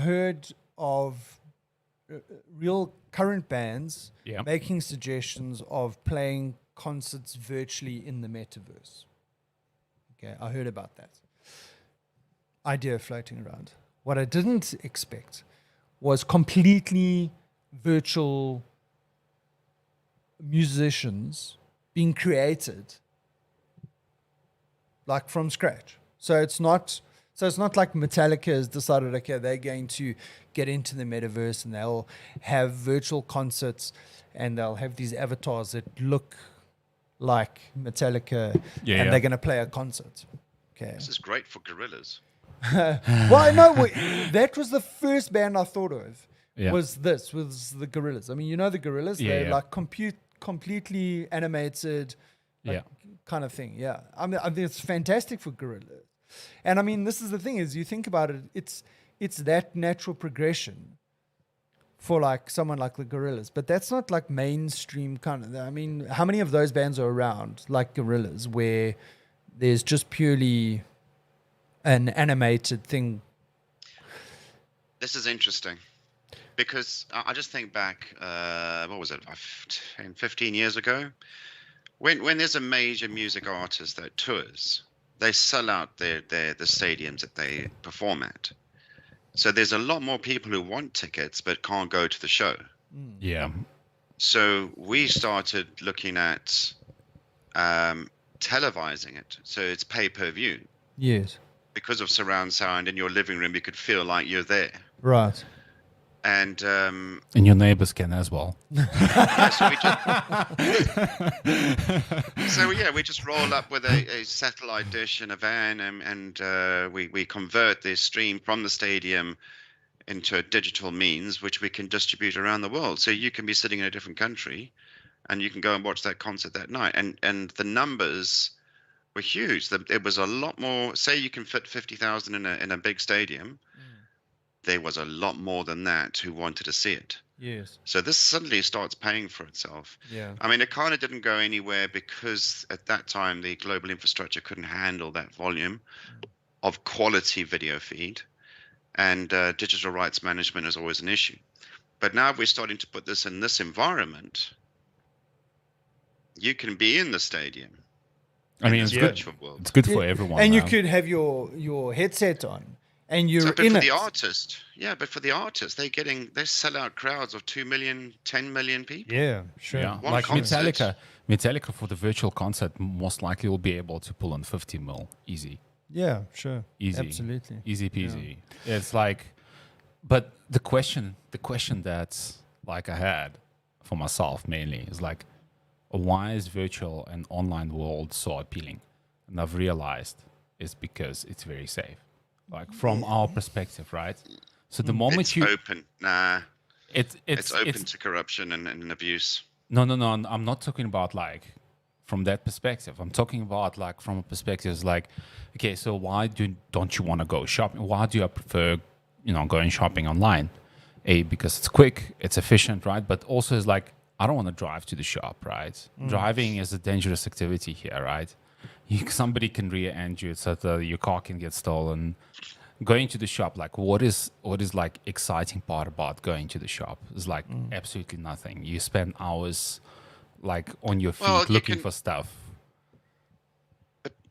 heard of real current bands making suggestions of playing concerts virtually in the metaverse. Okay, I heard about that idea floating around. What I didn't expect was completely virtual musicians being created like from scratch. So it's not like Metallica has decided, okay, they're going to get into the metaverse and they'll have virtual concerts and they'll have these avatars that look like Metallica and they're going to play a concert. Okay. This is great for gorillas. Well, no, that was the first band I thought of. Yeah. Was the Gorillas. I mean, you know the Gorillas? They're like completely animated kind of thing. Yeah. I mean, it's fantastic for Gorillas. And I mean, this is the thing is you think about it, it's that natural progression for like someone like the Gorillas. But that's not like mainstream kind of, I mean, how many of those bands are around like Gorillas where there's just purely an animated thing? This is interesting because I just think back, what was it, 10, 15 years ago? When there's a major music artist that tours, they sell out the stadiums that they perform at. So there's a lot more people who want tickets but can't go to the show. Yeah. So we started looking at televising it. So it's pay-per-view. Yes. Because of surround sound in your living room, you could feel like you're there. Right. And your neighbors can as well. We just roll up with a satellite dish and a van, and we convert the stream from the stadium into a digital means, which we can distribute around the world. So you can be sitting in a different country, and you can go and watch that concert that night. And the numbers were huge. It was a lot more. Say you can fit 50,000 in a big stadium. There was a lot more than that who wanted to see it. Yes. So this suddenly starts paying for itself. Yeah. I mean, it kind of didn't go anywhere because at that time the global infrastructure couldn't handle that volume of quality video feed, and digital rights management is always an issue. But now we're starting to put this in this environment. You can be in the stadium. I mean, in it's this good. virtual world. It's good for everyone. And you now. could have your headset on, and you're But in for it. the artist, but for the artist, they sell out crowds of 2 million, 10 million people. Yeah, sure. Yeah, One like concert. Metallica for the virtual concert most likely will be able to pull in 50 mil easy. Yeah, sure. Easy. Absolutely. Easy peasy. It's like, but the question that like I had for myself mainly is like, why is virtual and online world so appealing? And I've realized it's because it's very safe. Like from our perspective, right? So the moment It's you, open. Nah, it's open to corruption and abuse. No, I'm not talking about like from that perspective. I'm talking about like from a perspective like, okay, so why don't you want to go shopping? Why do you prefer, going shopping online? Because it's quick, it's efficient, right? But also it's like, I don't want to drive to the shop, right? Driving is a dangerous activity here, right? Somebody can rear-end you, so that your car can get stolen. Going to the shop, like what is like exciting part about going to the shop? Is like absolutely nothing. You spend hours like on your feet Well, you looking can- for stuff.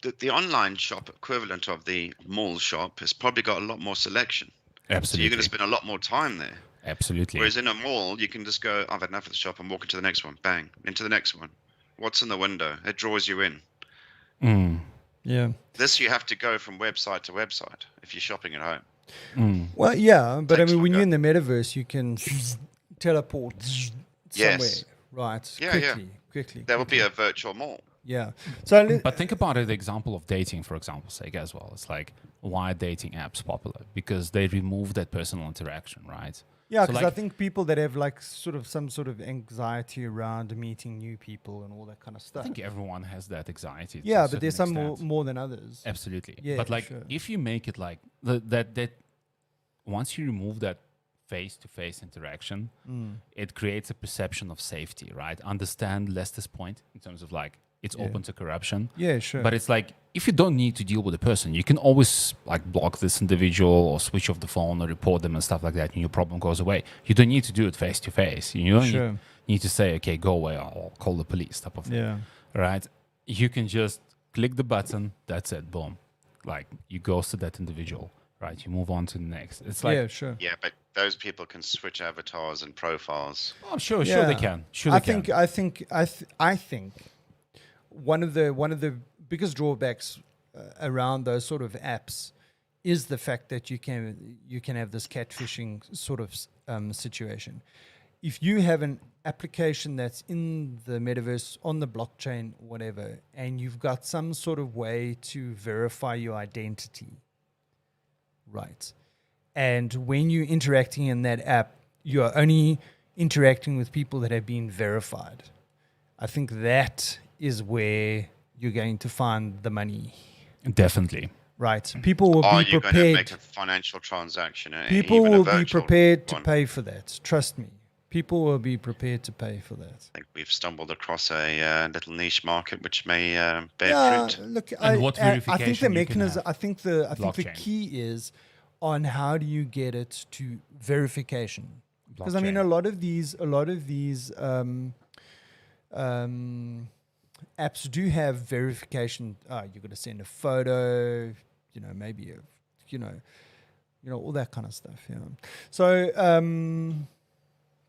But the online shop equivalent of the mall shop has probably got a lot more selection. So Absolutely. you're going to spend a lot more time there. Absolutely. Whereas in a mall, you can just go, I've had enough of the shop, I'm walking to the next one. Bang, into the next one. What's in the window? It draws you in. Yeah. This you have to go from website to website if you're shopping at home. Well, yeah, but I Takes mean, when you're in longer. the metaverse, you can teleport somewhere, Yes. right? Yeah, quickly. There will be a virtual mall. Yeah. So, But think about it, the example of dating, for example's sake, as well. It's like, why are dating apps popular? Because they remove that personal interaction, right? yeah, So, because like- I think people that have like some sort of anxiety around meeting new people and all that kind of I stuff. think everyone has that anxiety. to Yeah, a but there's certain some extent. more than others. Absolutely. Yeah, but like, sure. if you make it like that once you remove that face-to-face interaction, it creates a perception of safety, right? Understand Lester's point in terms of like it's Yeah. open to corruption. Yeah, sure. But it's like, if you don't need to deal with a person, you can always like block this individual or switch off the phone or report them and stuff like that, and your problem goes away. You don't need to do it face to face. You don't Sure. need to say, okay, go away, I'll call the police, type of thing. Yeah. Right? You can just click the button, that's it, boom. Like, you ghost to that individual, right? You move on to the next. It's like, yeah, sure. Yeah, but those people can switch avatars and profiles. oh, sure they Yeah. can. Sure they can. I think one of the biggest drawbacks around those sort of apps is the fact that you can have this catfishing sort of situation. If you have an application that's in the metaverse, on the blockchain, whatever, and you've got some sort of way to verify your identity, right? And when you're interacting in that app, you're only interacting with people that have been verified. I think that is where you're going to find the money, Definitely. right? People will Are be you going to make prepared. a financial transaction? People even a will be virtual prepared to one? pay for that. Trust me. People will be prepared to pay for that. I think we've stumbled across a little niche market which may bear Yeah, fruit. look, what I think the verification you can mechanism. have. I think the Blockchain. key is on how do you get it to verification. Because I mean, Blockchain. a lot of these apps do have verification. You're going to send a photo, maybe all that kind of stuff. Yeah. So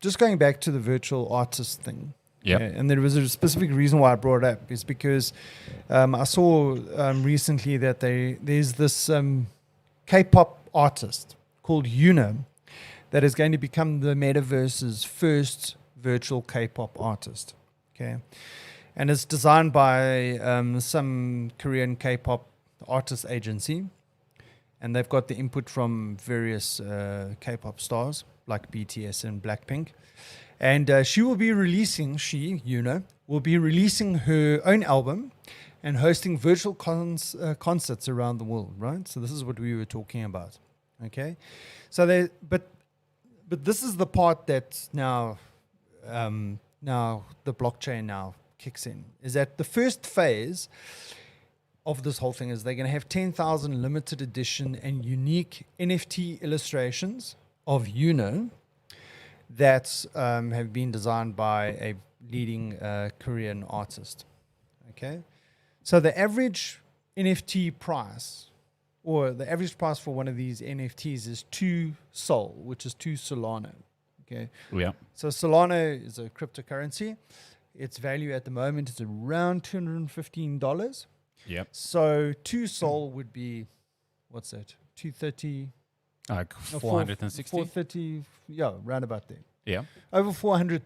just going back to the virtual artist thing. Yep. Yeah, and there was a specific reason why I brought it up is because I saw recently that there's this K-pop artist called Yuna that is going to become the metaverse's first virtual K-pop artist. Okay, and it's designed by some Korean K-pop artist agency, and they've got the input from various K-pop stars like BTS and Blackpink. And she will be releasing, Yuna, will be releasing her own album and hosting virtual concerts around the world, right? So this is what we were talking about, okay? So but this is the part that now the blockchain now kicks in, is that the first phase of this whole thing is they're going to have 10,000 limited edition and unique NFT illustrations of Uno that have been designed by a leading Korean artist. Okay, so the average NFT price, or the average price for one of these NFTs, is 2 Sol, which is 2 Solana. Okay, Yeah. so Solana is a cryptocurrency. Its value at the moment is around $215. Yep. So 2 Sol would be, what's that? 230. Like no, 460. 430. Yeah, round about there. Yeah. Over $400.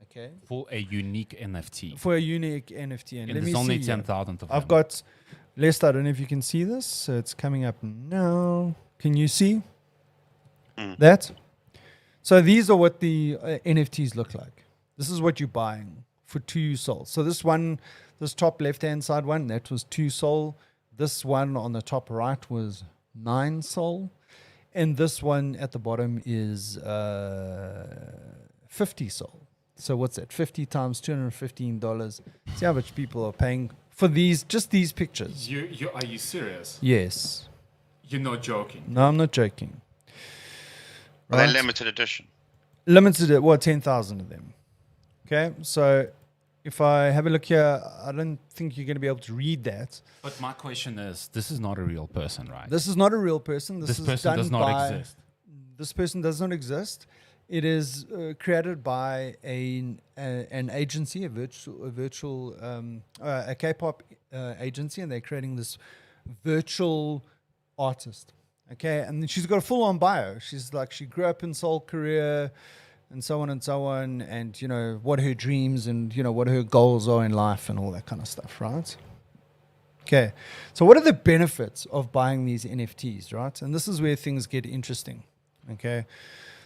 Okay. For a unique NFT. For a unique NFT. And let there's me only see 10,000 of them. I've got, Lester, I don't know if you can see this. So it's coming up now. Can you see that? So these are what the NFTs look like. This is what you're buying for 2 Sol. So this one, this top left-hand side one, that was 2 Sol. This one on the top right was 9 Sol. And this one at the bottom is 50 Sol. So what's that? 50 times $215. See how much people are paying for these, just these pictures. Are you serious? Yes. You're not joking. No, I'm not joking. Are they Right? limited edition? Limited at, well, 10,000 of them. Okay, so if I have a look here, I don't think you're going to be able to read that. But my question is, this is not a real person, right? This is not a real person. This is person done does not by, exist. This person does not exist. It is created by an agency, a K-pop agency, and they're creating this virtual artist. Okay, and she's got a full-on bio. She's like, she grew up in Seoul, Korea, and so on and so on, and you know what her dreams and you know what her goals are in life and all that kind of stuff, right? Okay, so what are the benefits of buying these NFTs, right? And this is where things get interesting. Okay,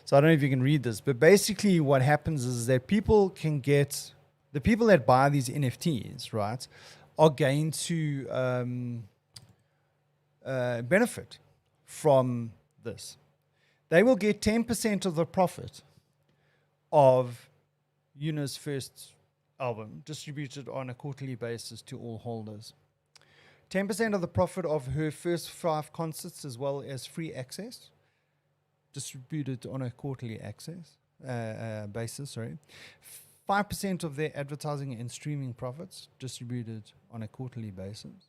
so I don't know if you can read this, but basically what happens is that people can get, the people that buy these NFTs, right, are going to benefit from this. They will get 10% of the profit of Yuna's first album distributed on a quarterly basis to all holders. 10% of the profit of her first 5 concerts, as well as free access, distributed on a quarterly basis. 5% of their advertising and streaming profits, distributed on a quarterly basis.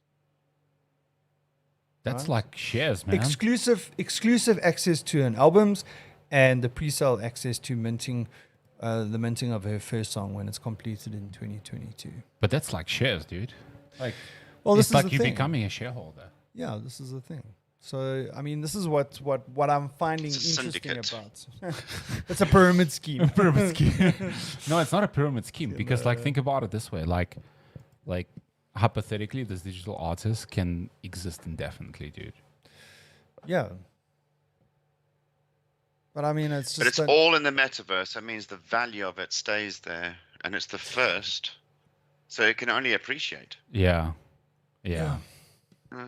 That's Right. like shares, man. Exclusive access to her albums, and the pre-sale access to the minting of her first song when it's completed in 2022. But that's like shares, dude. Like, Well, this it's is like the you thing. becoming a shareholder. Yeah, this is the thing. So, I mean, this is what I'm finding It's a interesting syndicate. about. It's a pyramid scheme. Pyramid scheme. No, it's not a pyramid scheme because, like, think about it this way: like hypothetically, this digital artist can exist indefinitely, dude. Yeah. But I mean, it's just. But it's all in the metaverse. That means the value of it stays there, and it's the first, so it can only appreciate. Yeah. Yeah.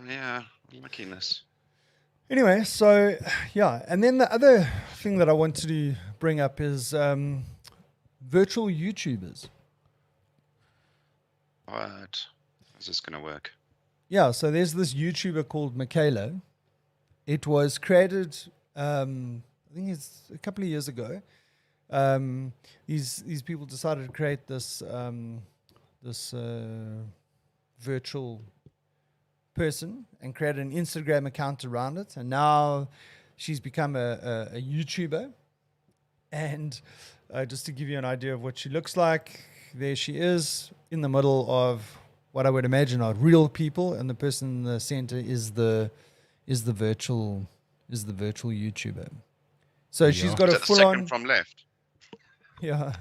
Yeah, luckiness. Anyway, so yeah, and then the other thing that I wanted to bring up is virtual YouTubers. What? How's this going to work? Yeah, so there's this YouTuber called Michaela. It was created, I think it's a couple of years ago. These people decided to create this virtual person and create an Instagram account around it, and now she's become a YouTuber. And just to give you an idea of what she looks like, there she is in the middle of what I would imagine are real people, and the person in the center is the virtual YouTuber. So she's got Is a that the full second on from left? yeah.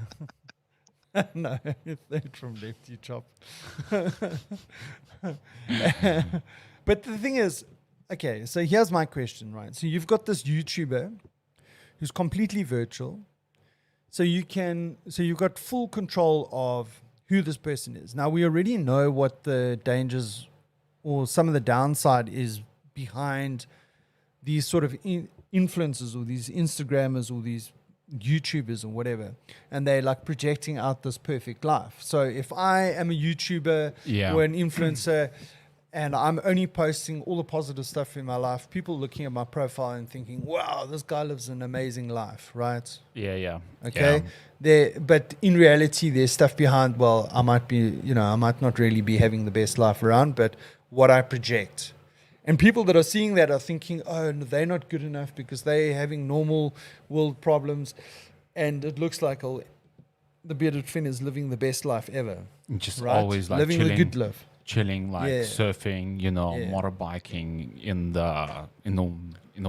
No, third from left, you chop. But the thing is, okay, so here's my question, right? So you've got this YouTuber who's completely virtual. So you've got full control of who this person is. Now we already know what the dangers or some of the downside is behind these sort of influencers or these Instagrammers or these YouTubers or whatever, and they're like projecting out this perfect life. So if I am a YouTuber or an influencer and I'm only posting all the positive stuff in my life, people looking at my profile and thinking, wow, this guy lives an amazing life, right? Yeah. Okay. But in reality, there's stuff behind, well, I might not really be having the best life around, but what I project. And people that are seeing that are thinking, oh, no, they're not good enough because they're having normal world problems. And it looks like the Bearded Fen is living the best life ever. Just right? always like living chilling, the good life. chilling, like surfing, motorbiking in the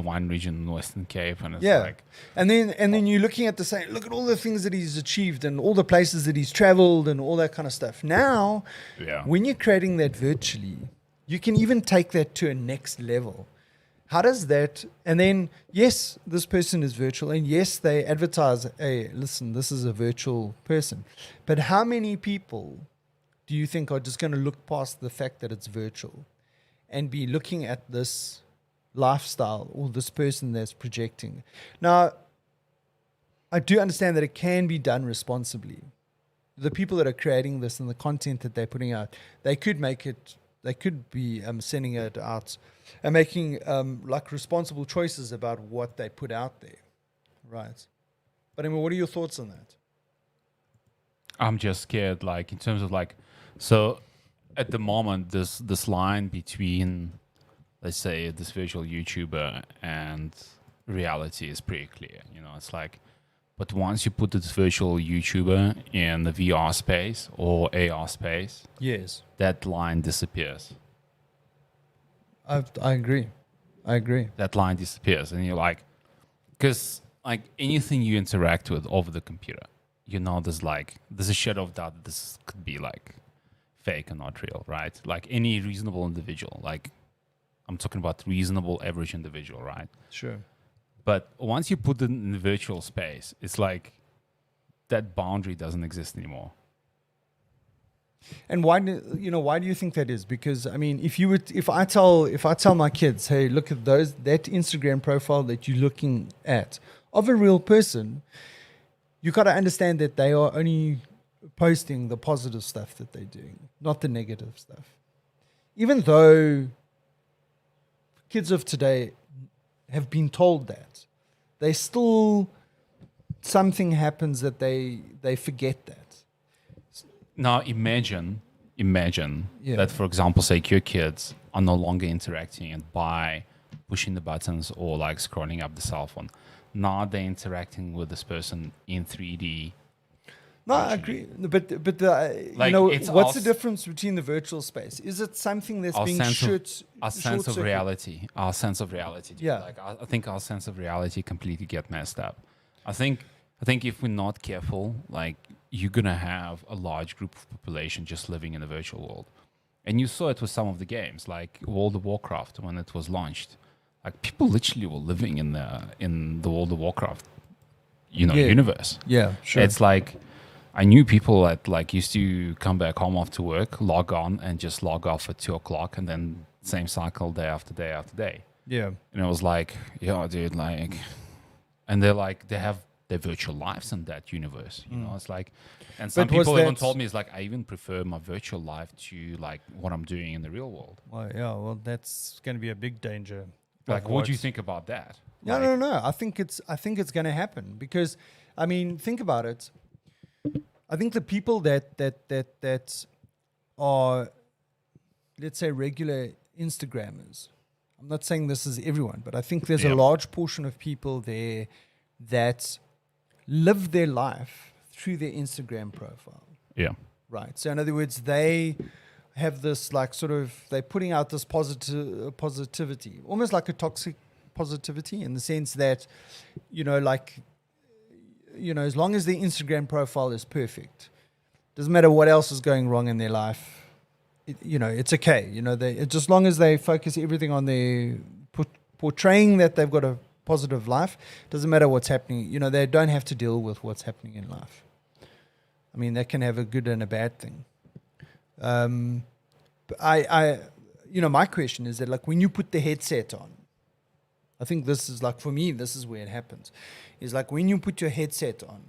wine region in the Western Cape, and it's like, and then you're looking at look at all the things that he's achieved and all the places that he's traveled and all that kind of stuff. Now, when you're creating that virtually, you can even take that to a next level. How does that? And then, yes, this person is virtual, and yes, they advertise, hey, listen, this is a virtual person. But how many people do you think are just going to look past the fact that it's virtual and be looking at this lifestyle or this person that's projecting? Now, I do understand that it can be done responsibly. The people that are creating this and the content that they're putting out, they could be sending it out and making like responsible choices about what they put out there, right? But I mean, what are your thoughts on that? I'm just scared, like, in terms of like, so at the moment, this line between, let's say, this virtual YouTuber and reality is pretty clear. It's like, but once you put this virtual YouTuber in the VR space or AR space, yes, that line disappears. I agree. That line disappears, and you're like, because like anything you interact with over the computer, there's a shadow of doubt that this could be like fake and not real, right? Like any reasonable individual, like I'm talking about reasonable average individual, right? Sure. But once you put it in the virtual space, it's like that boundary doesn't exist anymore. And why do you think that is? Because I mean, if I tell my kids, hey, look at that Instagram profile that you're looking at of a real person, you got to understand that they are only posting the positive stuff that they're doing, not the negative stuff. Even though kids of today have been told that, they still, something happens that they forget that. Now imagine that, for example, say your kids are no longer interacting and by pushing the buttons or like scrolling up the cell phone. Now they're interacting with this person in 3D. No, I agree. But like, what's the difference between the virtual space? Is it something that's being our sense of reality? Yeah. Like, I think our sense of reality completely get messed up. I think if we're not careful, like, you're gonna have a large group of population just living in the virtual world. And you saw it with some of the games, like World of Warcraft when it was launched. Like, people literally were living in the World of Warcraft, universe. Yeah, sure. It's like, I knew people that like used to come back home after work, log on and just log off at 2:00, and then same cycle day after day after day. Yeah. And it was like, yeah, dude, like, and they're like, they have their virtual lives in that universe. It's like, and some people even told me, it's like, I even prefer my virtual life to like what I'm doing in the real world. Well, yeah, well, that's going to be a big danger. Like, what do you think about that? No. I think it's going to happen because, I mean, think about it. I think the people that are, let's say, regular Instagrammers. I'm not saying this is everyone, but I think there's a large portion of people there that live their life through their Instagram profile. Yeah. Right. So in other words, they have this like sort of, they're putting out this positivity, almost like a toxic positivity in the sense that, as long as their Instagram profile is perfect, doesn't matter what else is going wrong in their life, it's okay. Just as long as they focus everything on their portraying that they've got a positive life. Doesn't matter what's happening. You know, they don't have to deal with what's happening in life. I mean, they can have a good and a bad thing. But my question is that, like, when you put the headset on, I think this is like, for me, this is where it happens. Is like when you put your headset on,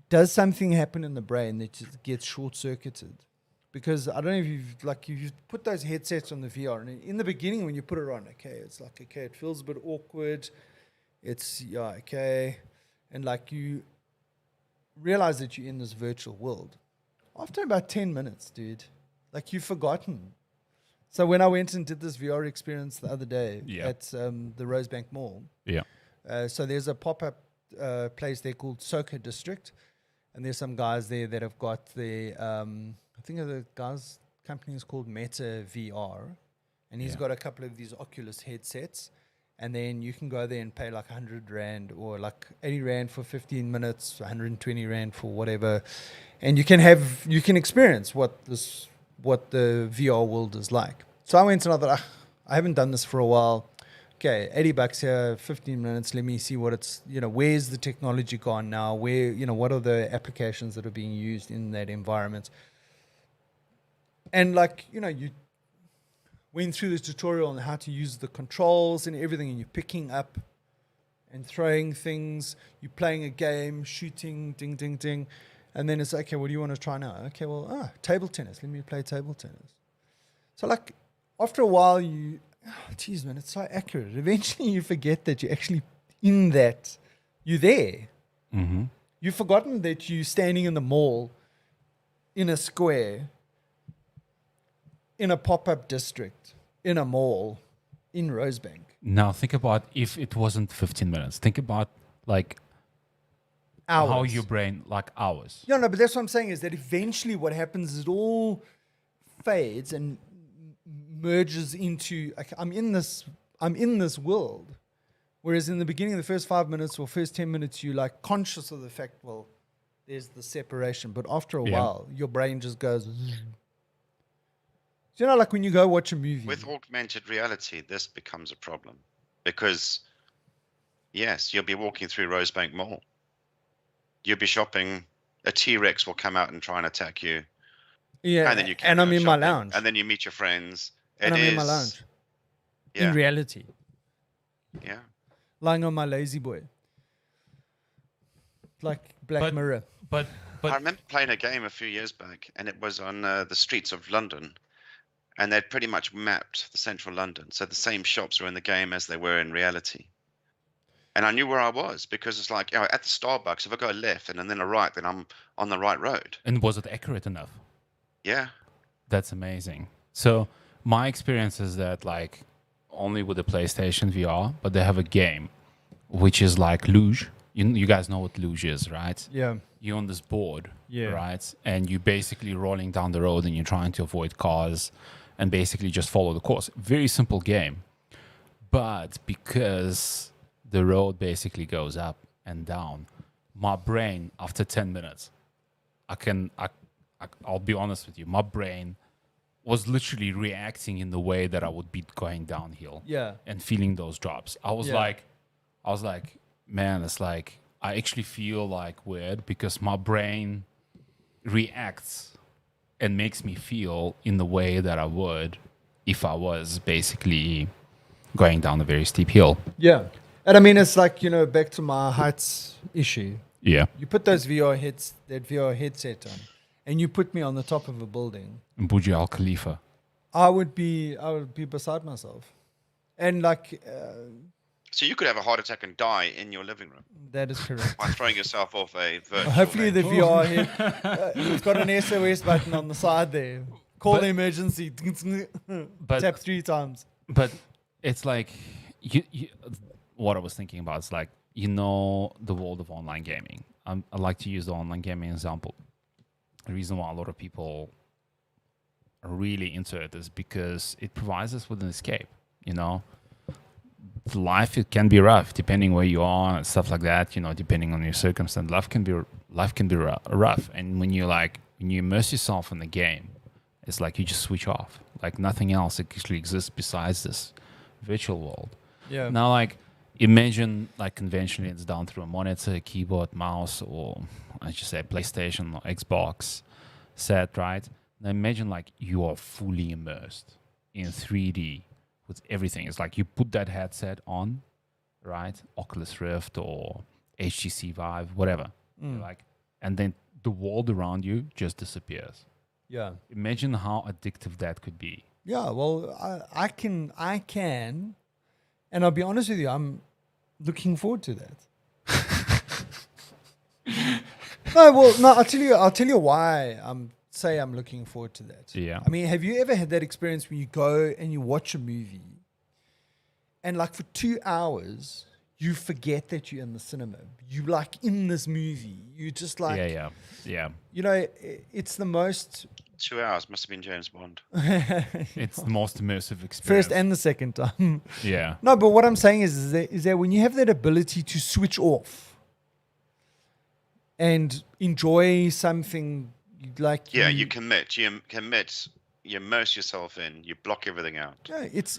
does something happen in the brain that just gets short-circuited? Because I don't know if you've put those headsets on the VR, and in the beginning when you put it on, it's like, it feels a bit awkward. It's, okay. And like you realize that you're in this virtual world. After about 10 minutes, dude, like you've forgotten. So when I went and did this VR experience the other day at the Rosebank Mall, so there's a pop-up place there called Soka District, and there's some guys there that have got the, I think the guy's company is called Meta VR, and he's got a couple of these Oculus headsets, and then you can go there and pay like 100 Rand or like 80 Rand for 15 minutes, 120 Rand for whatever, and you can experience what the VR world is like. So I went and I thought, I haven't done this for a while. Okay, $80 here, 15 minutes. Let me see what it's, where's the technology gone now? Where, what are the applications that are being used in that environment? And like, you went through this tutorial on how to use the controls and everything, and you're picking up and throwing things. You're playing a game, shooting, ding, ding, ding. And then it's, okay, what do you want to try now? Okay, well, table tennis. Let me play table tennis. So like, after a while, geez, man, it's so accurate. Eventually you forget that you're actually in that. You're there. Mm-hmm. You've forgotten that you're standing in the mall, in a square, in a pop-up district, in a mall, in Rosebank. Now think about if it wasn't 15 minutes. Think about like Hours. how your brain, like hours. No, but that's what I'm saying is that eventually what happens is it all fades and merges into, okay, I'm in this world. Whereas in the beginning, the first 5 minutes or first 10 minutes, you're like conscious of the fact, well, there's the separation. But after a while, your brain just goes. So, like when you go watch a movie. With augmented reality, this becomes a problem because, yes, you'll be walking through Rosebank Mall. You'll be shopping. A T-Rex will come out and try and attack you. Yeah, and then I'm in my lounge. And then you meet your friends. And I'm in my lounge. Yeah. In reality. Yeah. Lying on my lazy boy. Like Black Mirror. But I remember playing a game a few years back, and it was on the streets of London, and they'd pretty much mapped the central London. So the same shops were in the game as they were in reality. And I knew where I was because it's like, at the Starbucks, if I go left and then a right, then I'm on the right road. And was it accurate enough? Yeah. That's amazing. So my experience is that like only with the PlayStation VR, but they have a game which is like luge. You guys know what luge is, right? Yeah. You're on this board, right? And you're basically rolling down the road and you're trying to avoid cars and basically just follow the course. Very simple game. But because the road basically goes up and down, my brain, after 10 minutes, I'll be honest with you, my brain was literally reacting in the way that I would be going downhill and feeling those drops. I was like, man, it's like, I actually feel like weird because my brain reacts and makes me feel in the way that I would if I was basically going down a very steep hill. Yeah. And I mean, it's like, back to my heights issue. Yeah. You put that VR headset on, and you put me on the top of a building. Burj Al Khalifa. I would be beside myself. And like... so you could have a heart attack and die in your living room. That is correct. By throwing yourself off a virtual hopefully the VR head, it's got an SOS button on the side there. Call the emergency. Tap 3 times. But it's like... what I was thinking about is like, the world of online gaming. I like to use the online gaming example. The reason why a lot of people are really into it is because it provides us with an escape. Life, it can be rough depending where you are and stuff like that. Depending on your circumstance, life can be rough. And when you immerse yourself in the game, it's like you just switch off. Like nothing else actually exists besides this virtual world. Yeah. Now, like, imagine, like, conventionally it's done through a monitor, keyboard, mouse, or I should say PlayStation or Xbox set, right? Now imagine, like, you are fully immersed in 3D with everything. It's like you put that headset on, right? Oculus Rift or HTC Vive, whatever. Like, and then the world around you just disappears. Yeah. Imagine how addictive that could be. Yeah, well, I can, and I'll be honest with you, I'm looking forward to that. No, I'll tell you why I'm looking forward to that. Yeah. I mean, have you ever had that experience where you go and you watch a movie, and like for 2 hours you forget that you're in the cinema, you like in this movie, you just like, Yeah. you know, it's the most 2 hours must have been James Bond. It's the most immersive experience. first and the second time. Yeah. No, but what I'm saying is that when you have that ability to switch off and enjoy something like Yeah, you commit. You immerse yourself in. You block everything out. yeah, it's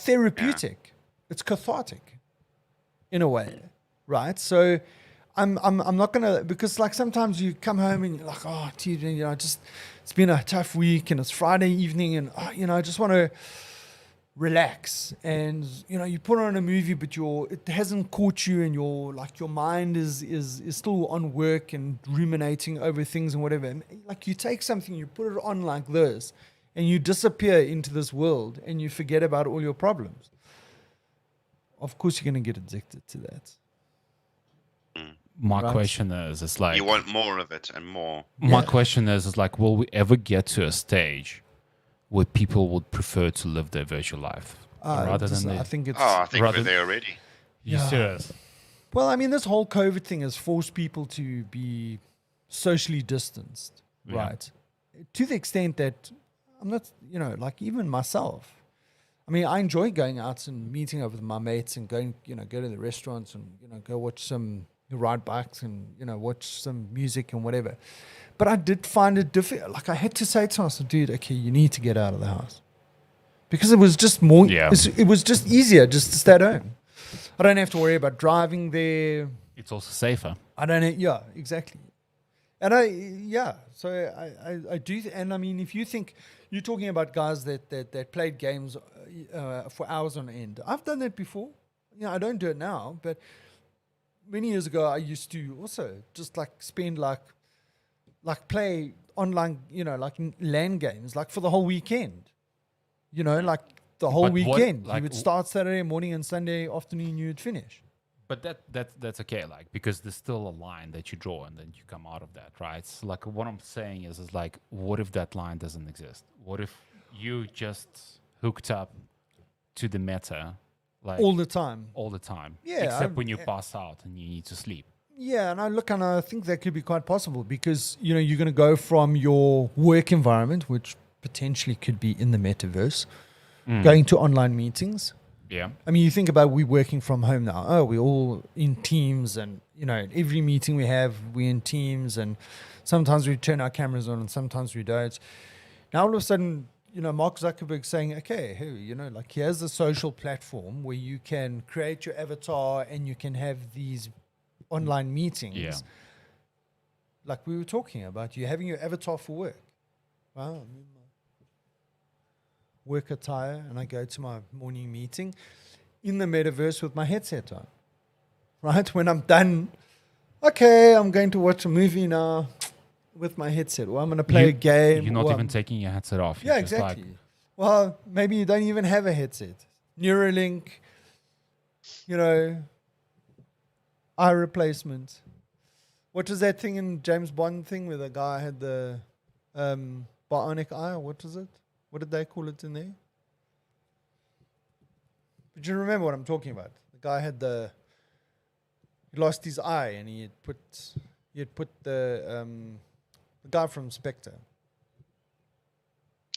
therapeutic. It's cathartic in a way, right? So I'm not gonna, because like sometimes you come home and you're like, oh, dude, you know, just it's been a tough week and it's Friday evening and you know, I just want to relax, and you know, you put on a movie but it hasn't caught you, and your mind is still on work and ruminating over things and whatever. And like you take something, you put it on like this, and you disappear into this world and you forget about all your problems. Of course you're going to get addicted to that. My Right. question is, it's like, You want more of it and more. my Yeah. question is like, will we ever get to a stage where people would prefer to live their virtual life rather than I their... think it's Oh, I think rather- we're there already. You Yeah. serious? well, I mean, this whole COVID thing has forced people to be socially distanced, Yeah. right? To the extent that I'm not, you know, like even myself. I mean, I enjoy going out and meeting up with my mates and going, you know, go to the restaurants and, you know, go watch ride bikes and, you know, watch some music and whatever. But I did find it difficult. Like I had to say to myself, dude, okay, you need to get out of the house. Because it was just more, Yeah. it was just easier just to stay at home. I don't have to worry about driving there. It's also safer. I don't, yeah, exactly. And so I do. And I mean, if you think you're talking about guys that played games for hours on end, I've done that before. You know, I don't do it now, but many years ago, I used to also just like spend like play online, you know, like LAN games, like for the whole weekend, you know, like the whole But what- weekend. like You would start Saturday morning and Sunday afternoon, you would finish. But that's okay, like, because there's still a line that you draw and then you come out of that, right? So like what I'm saying is like, what if that line doesn't exist? What if you just hooked up to the meta like All the time. all the time? Yeah, Except I- when you pass out and you need to sleep. Yeah, and I think that could be quite possible because, you know, you're going to go from your work environment, which potentially could be in the metaverse, going to online meetings. Yeah. I mean, you think about we working from home now. Oh, we're all in Teams, and, you know, every meeting we have, we're in Teams, and sometimes we turn our cameras on and sometimes we don't. Now, all of a sudden, you know, Mark Zuckerberg saying, okay, hey, you know, like here's a social platform where you can create your avatar and you can have these online meetings. Yeah. Like we were talking about, you having your avatar for work. Wow, I'm in my work attire and I go to my morning meeting in the metaverse with my headset on. Right? When I'm done, okay, I'm going to watch a movie now with my headset. Or I'm going to play a game. You're not or even I'm- taking your headset off. Yeah, You're just like- exactly. Well, maybe you don't even have a headset. Neuralink, you know, eye replacement. What was that thing in James Bond thing where the guy had the bionic eye? What was it? What did they call it in there? But you remember what I'm talking about? The guy had he lost his eye and he had put the guy from Spectre.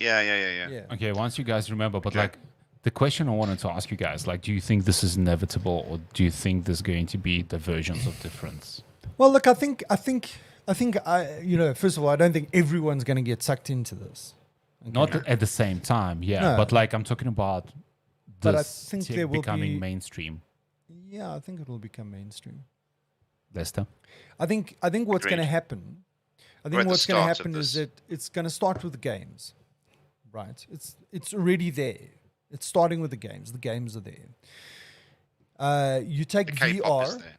Yeah. Okay, once you guys remember, but Okay. like the question I wanted to ask you guys, like, do you think this is inevitable, or do you think there's going to be diversions of difference? Well, look, I think, you know, first of all, I don't think everyone's going to get sucked into this. Okay? Not at the same time, yeah. No. But like I'm talking about But I this think tech there will becoming be- mainstream. Yeah, I think it will become mainstream. Lester? I think what's going to Agreed. happen. I We're think at the what's going to start of happen is this. that it's going to start with the games, right? It's already there. It's starting with the games. The games are there. You take The K-pop is VR. there.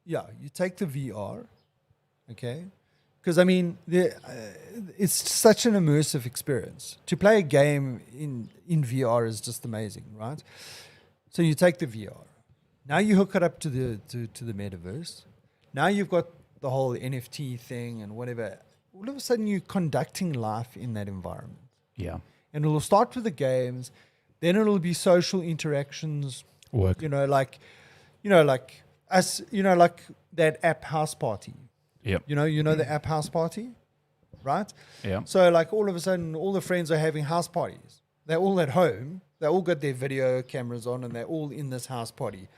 Yeah, you take the VR, okay? Because I mean, it's such an immersive experience. To play a game in VR is just amazing, right? So you take the VR. Now you hook it up to the metaverse. Now you've got the whole NFT thing and whatever. All of a sudden, you're conducting life in that environment, Yeah. and it'll start with the games. Then it'll be social interactions. Work. Like us. Like that app House Party. Yep. You know the app House Party, right? Yeah. So like all of a sudden, all the friends are having house parties. They're all at home. They all got their video cameras on, and they're all in this house party.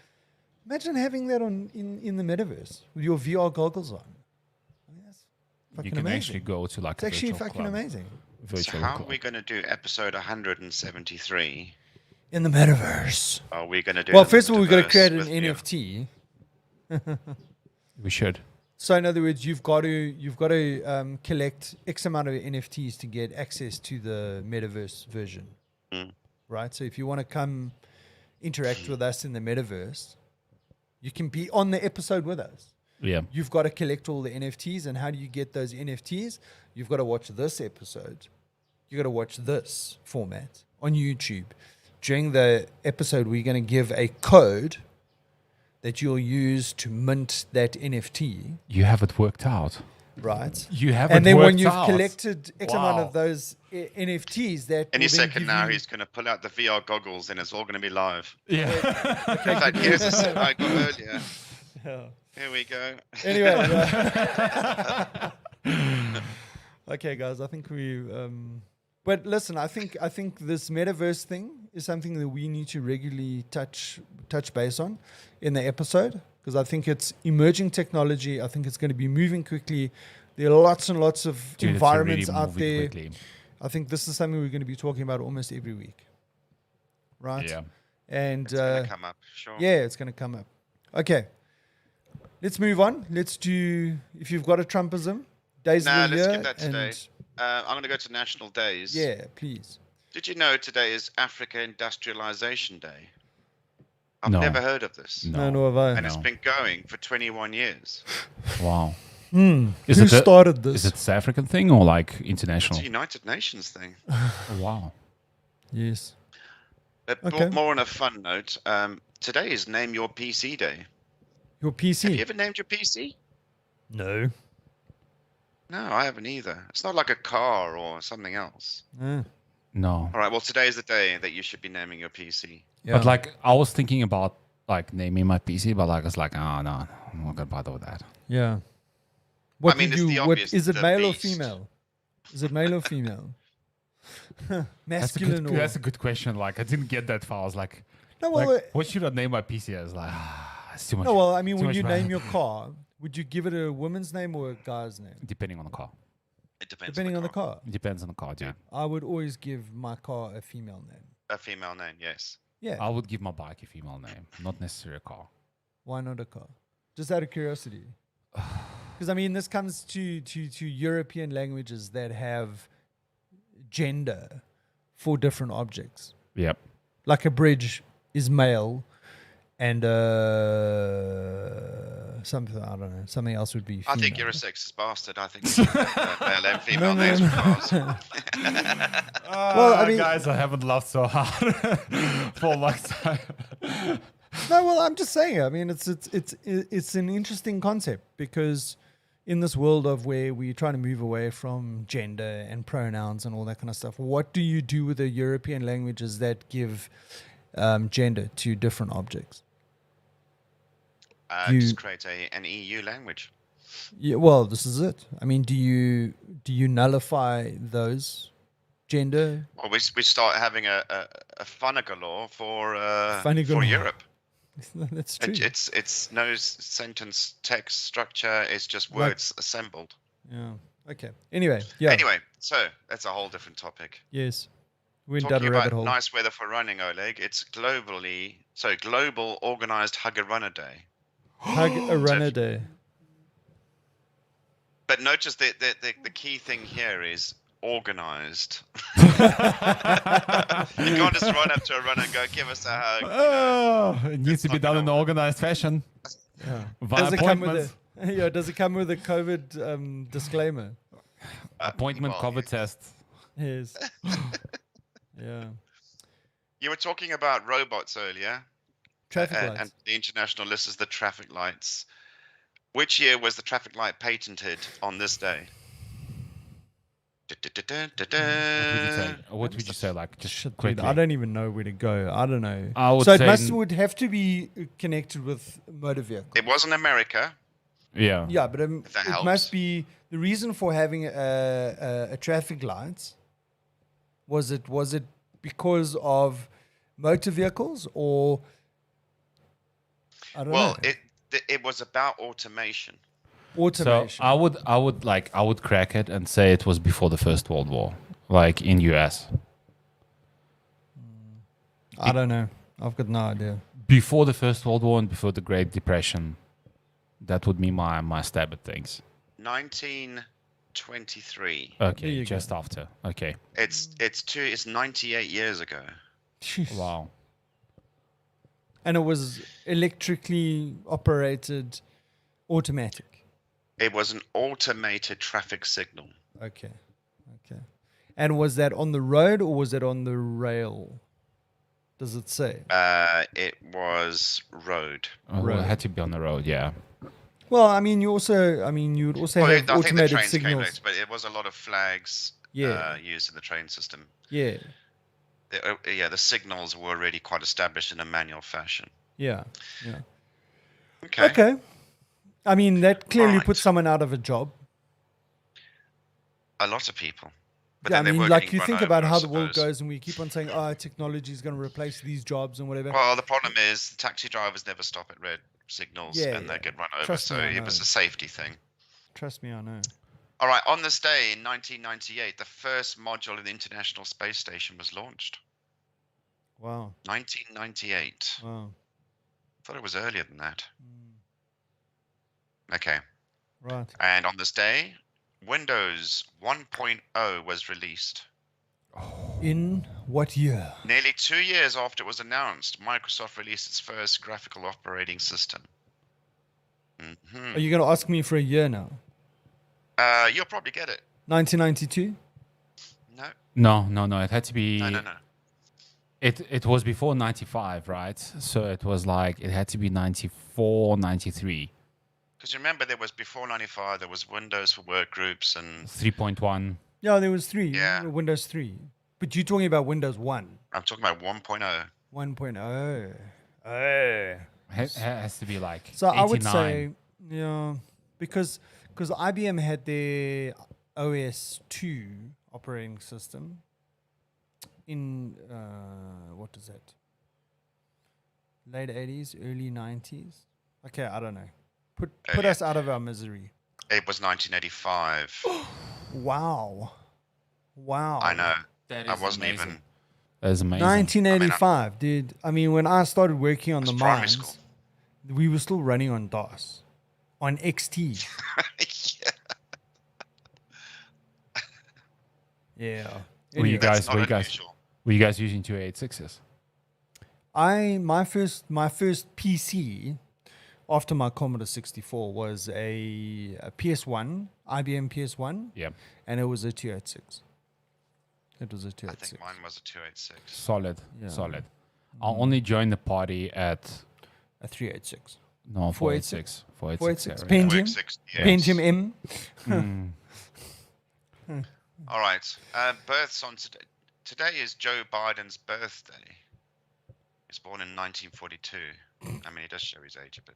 Imagine having that in the metaverse with your VR goggles on. I mean, that's fucking You can amazing. actually go to like It's a actually virtual fucking club. amazing So Virtual how are club. we going to do episode 173? in the metaverse. Are we going to do? Well, it in first the of all, we've got to metaverse create an with VR? NFT. We should. So in other words, you've got to collect X amount of NFTs to get access to the metaverse version, right? So if you want to come interact with us in the metaverse, you can be on the episode with us. Yeah. You've got to collect all the NFTs, and how do you get those NFTs? You've got to watch this episode. You got to watch this format on YouTube. During the episode, we're going to give a code that you'll use to mint that NFT, You have it worked out. right? You have And it then when worked you've out. any amount Wow. of those NFTs, that Any will then second give now, you- he's going to pull out the VR goggles, and it's all going to be live. Yeah. In fact, here's a set I got earlier. Yeah. Here we go. Anyway. Okay, guys. I think we. But listen, I think this metaverse thing is something that we need to regularly touch base on in the episode, because I think it's emerging technology. I think it's going to be moving quickly. There are lots and lots of Dude, it's environments really out moving there. quickly. I think this is something we're going to be talking about almost every week, right? Yeah. And It's going to come up, sure. yeah, it's going to come up. Okay. Let's move on. Let's do, if you've got a Trumpism, days Nah, of the let's year. give that today. and- I'm going to go to National Days. Yeah, please. Did you know today is Africa Industrialization Day? I've No. never heard of this. No. No, nor have I. And it's No. been going for 21 years. Wow. Who Is it the- started this? Is it South African thing or like It's international? a United Nations thing. Oh, wow. Yes. But Okay. more on a fun note, today is Name Your PC Day. Your Have PC? you ever named your PC? No. No, I haven't either. It's not like a car or something else. No. All right, well, today is the day that you should be naming your PC. Yeah. But like, I was thinking about like naming my PC, but like, it's like, oh no, I'm not gonna bother with that. Yeah. What mean, do it's you the what obvious, is it, the male or beast. female? Is it male or female? That's Masculine or that's a good question. Like, I didn't get that far. I was like, no? Well, like, what should I name my PC as? Like, it's too much. no. Well, I mean, too when much you matter. name your car, would you give it a woman's name or a guy's name? Depending on the car. It depends Depending on the car. car. It depends on the car, yeah. I would always give my car a female name. A female name, yes. Yeah. I would give my bike a female name, not necessarily a car. Why not a car? Just out of curiosity. Because I mean, this comes to European languages that have gender for different objects. Yep. Like a bridge is male, and something, I don't know, something else would be I female. think you're a sexist bastard. I think you should have male and female names for cars. Well, I mean- guys, I haven't laughed so hard for a long time. No, well, I'm just saying. I mean, it's an interesting concept, because in this world of where we're trying to move away from gender and pronouns and all that kind of stuff, what do you do with the European languages that give gender to different objects? You- Just create an EU language. Yeah, well, this is it. I mean, do you nullify those gender? Well, we start having a Funniger law for Funniger law. Europe. That's true. It's no sentence text structure. It's just Like- words assembled. Yeah. Okay. Anyway. Yeah. Anyway, so that's a whole different topic. Yes. We went down Talking a about rabbit hole. nice weather for running, Oleg. It's global organized Hug a Runner Day. Hug a runner day. But notice that the key thing here is organized. You can't just run up to a runner and go, give us a hug. Oh, it needs to be not done gonna in an work. organized fashion. Yeah. Via Does it come with appointments. does it come with a COVID disclaimer? Appointment Well, COVID test. Yes. Yeah. You were talking about robots earlier. Traffic lights. And the international list is the traffic lights. Which year was the traffic light patented on this day? What would you say? Like, just Shit, dude, quickly. I don't even know where to go. I don't know. I would So it say would have to be connected with motor vehicle. It wasn't America. Yeah. Yeah, but If that it helps. must be the reason for having a traffic lights. Was it because of motor vehicles or I don't know. It was about automation. Automation. So I would crack it and say it was before the First World War, like in US. I don't know. I've got no idea. Before the First World War and before the Great Depression. That would be my stab at things. 1923. There Okay, you just after. Okay. It's 98 years ago. Wow. And it was electrically operated, automatic. It was an automated traffic signal. Okay. And was that on the road or was it on the rail? Does it say? It was road. Well, it had to be on the road, yeah. Well, I mean, you would also Well, have I think the automated trains came signals. later, but it was a lot of flags Yeah. used in the train system. Yeah. The signals were already quite established in a manual fashion. Yeah. Okay. Okay. I mean, that clearly Right. puts someone out of a job. A lot of people. But Yeah, I then they mean, were like getting you run think over, about I how the world suppose. goes, and we keep on saying, "Oh, technology is going to replace these jobs and whatever." Well, the problem is the taxi drivers never stop at red signals Yeah, and they yeah. get run over. Trust So me, I it was know. a safety thing. Trust me, I know. All right. On this day in 1998, the first module of the International Space Station was launched. Wow. 1998. Wow. Thought it was earlier than that. Mm, Okay. right. And on this day, Windows 1.0 was released. In what year? Nearly 2 years after it was announced, Microsoft released its first graphical operating system. Are you going to ask me for a year now? You'll probably get it. 1992. No, No. It had to be. no. It was before 95, right? So it was like it had to be 94, 93, Because remember, there was before 95, there was Windows for work groups and 3.1. Yeah, there was 3. Yeah. Windows 3. But you're talking about Windows 1. I'm talking about 1.0. 1.0. Oh. Has to be like. So I would 89. say, yeah, because IBM had their OS 2 operating system in what is that? Late 80s, early 90s. Okay, I don't know. Put Yeah. us out of our misery. It was 1985. Wow. I know. That I is wasn't amazing. even. That is amazing. 1985, dude. I mean, when I started working on It the was primary mines, school. we were still running on DOS, on XT. Yeah. Yeah. Were you Anyway. guys? Not unusual. Were you guys using 286s? My first PC after my Commodore 64 was a PS1, IBM PS1, Yeah. and it was a 286. It was a I 286. think mine was a 286. Solid. Yeah. Solid. I'll only join the party at A 386. 486. 486. yeah, Pentium. 286, yes. Pentium M. All right. Births on today. Today is Joe Biden's birthday. He's born in 1942. I mean, he does show his age a bit.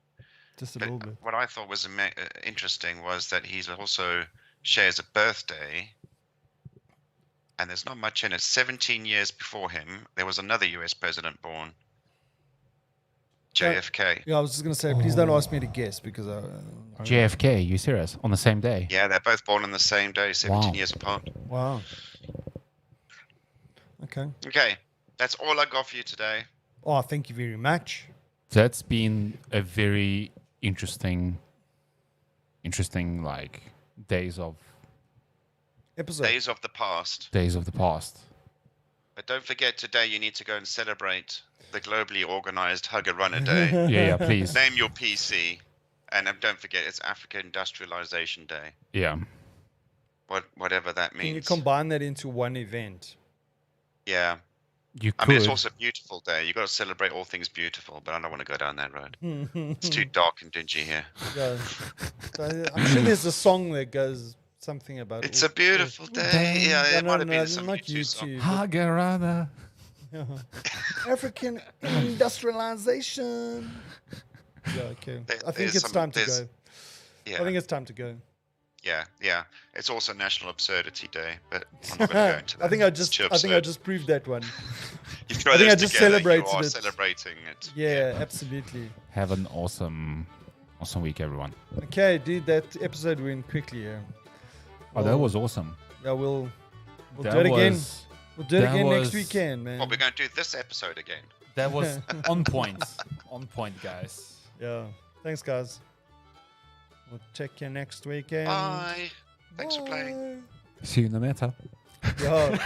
Just a But little bit. what I thought was interesting was that he's also shares a birthday, and there's not much in it. 17 years before him, there was another U.S. president born, JFK. Yeah, I was just going to say, please don't ask me to guess because JFK, you serious? On the same day? Yeah, they're both born on the same day, 17 Wow. years apart. wow. Okay. Okay, that's all I got for you today. Oh, thank you very much. That's been a very interesting like days of Days of the past. past. But don't forget, today you need to go and celebrate the globally organized Hugger Runner Day. Yeah, please. Name your PC. And don't forget, it's Africa Industrialization Day. Yeah. Whatever that means. Can you combine that into one event? Yeah. You I could. mean, it's also a beautiful day. You've got to celebrate all things beautiful, but I don't want to go down that road. It's too dark and dingy here. Yeah. I'm sure there's a song that goes something about It's a beautiful day. Yeah, it might have been some not YouTube song. YouTube. Hagarada. Yeah. African industrialization. Yeah, okay. I think it's time to go. Yeah. I think it's time to go. Yeah. It's also National Absurdity Day, but I'm not going to go into that. I think I just proved that one. I think I just celebrated you are it. Celebrating it. Yeah, absolutely. Have an awesome week, everyone. Okay, dude, that episode went quickly. Yeah. Oh, that was awesome. Yeah, we'll do That it again. was- We'll do it that again next was- weekend, man. Well, we're going to do this episode again. That was on point. On point, guys. Yeah. Thanks, guys. We'll check you next weekend. Bye. Thanks for playing. Bye. See you in the meta. Yeah.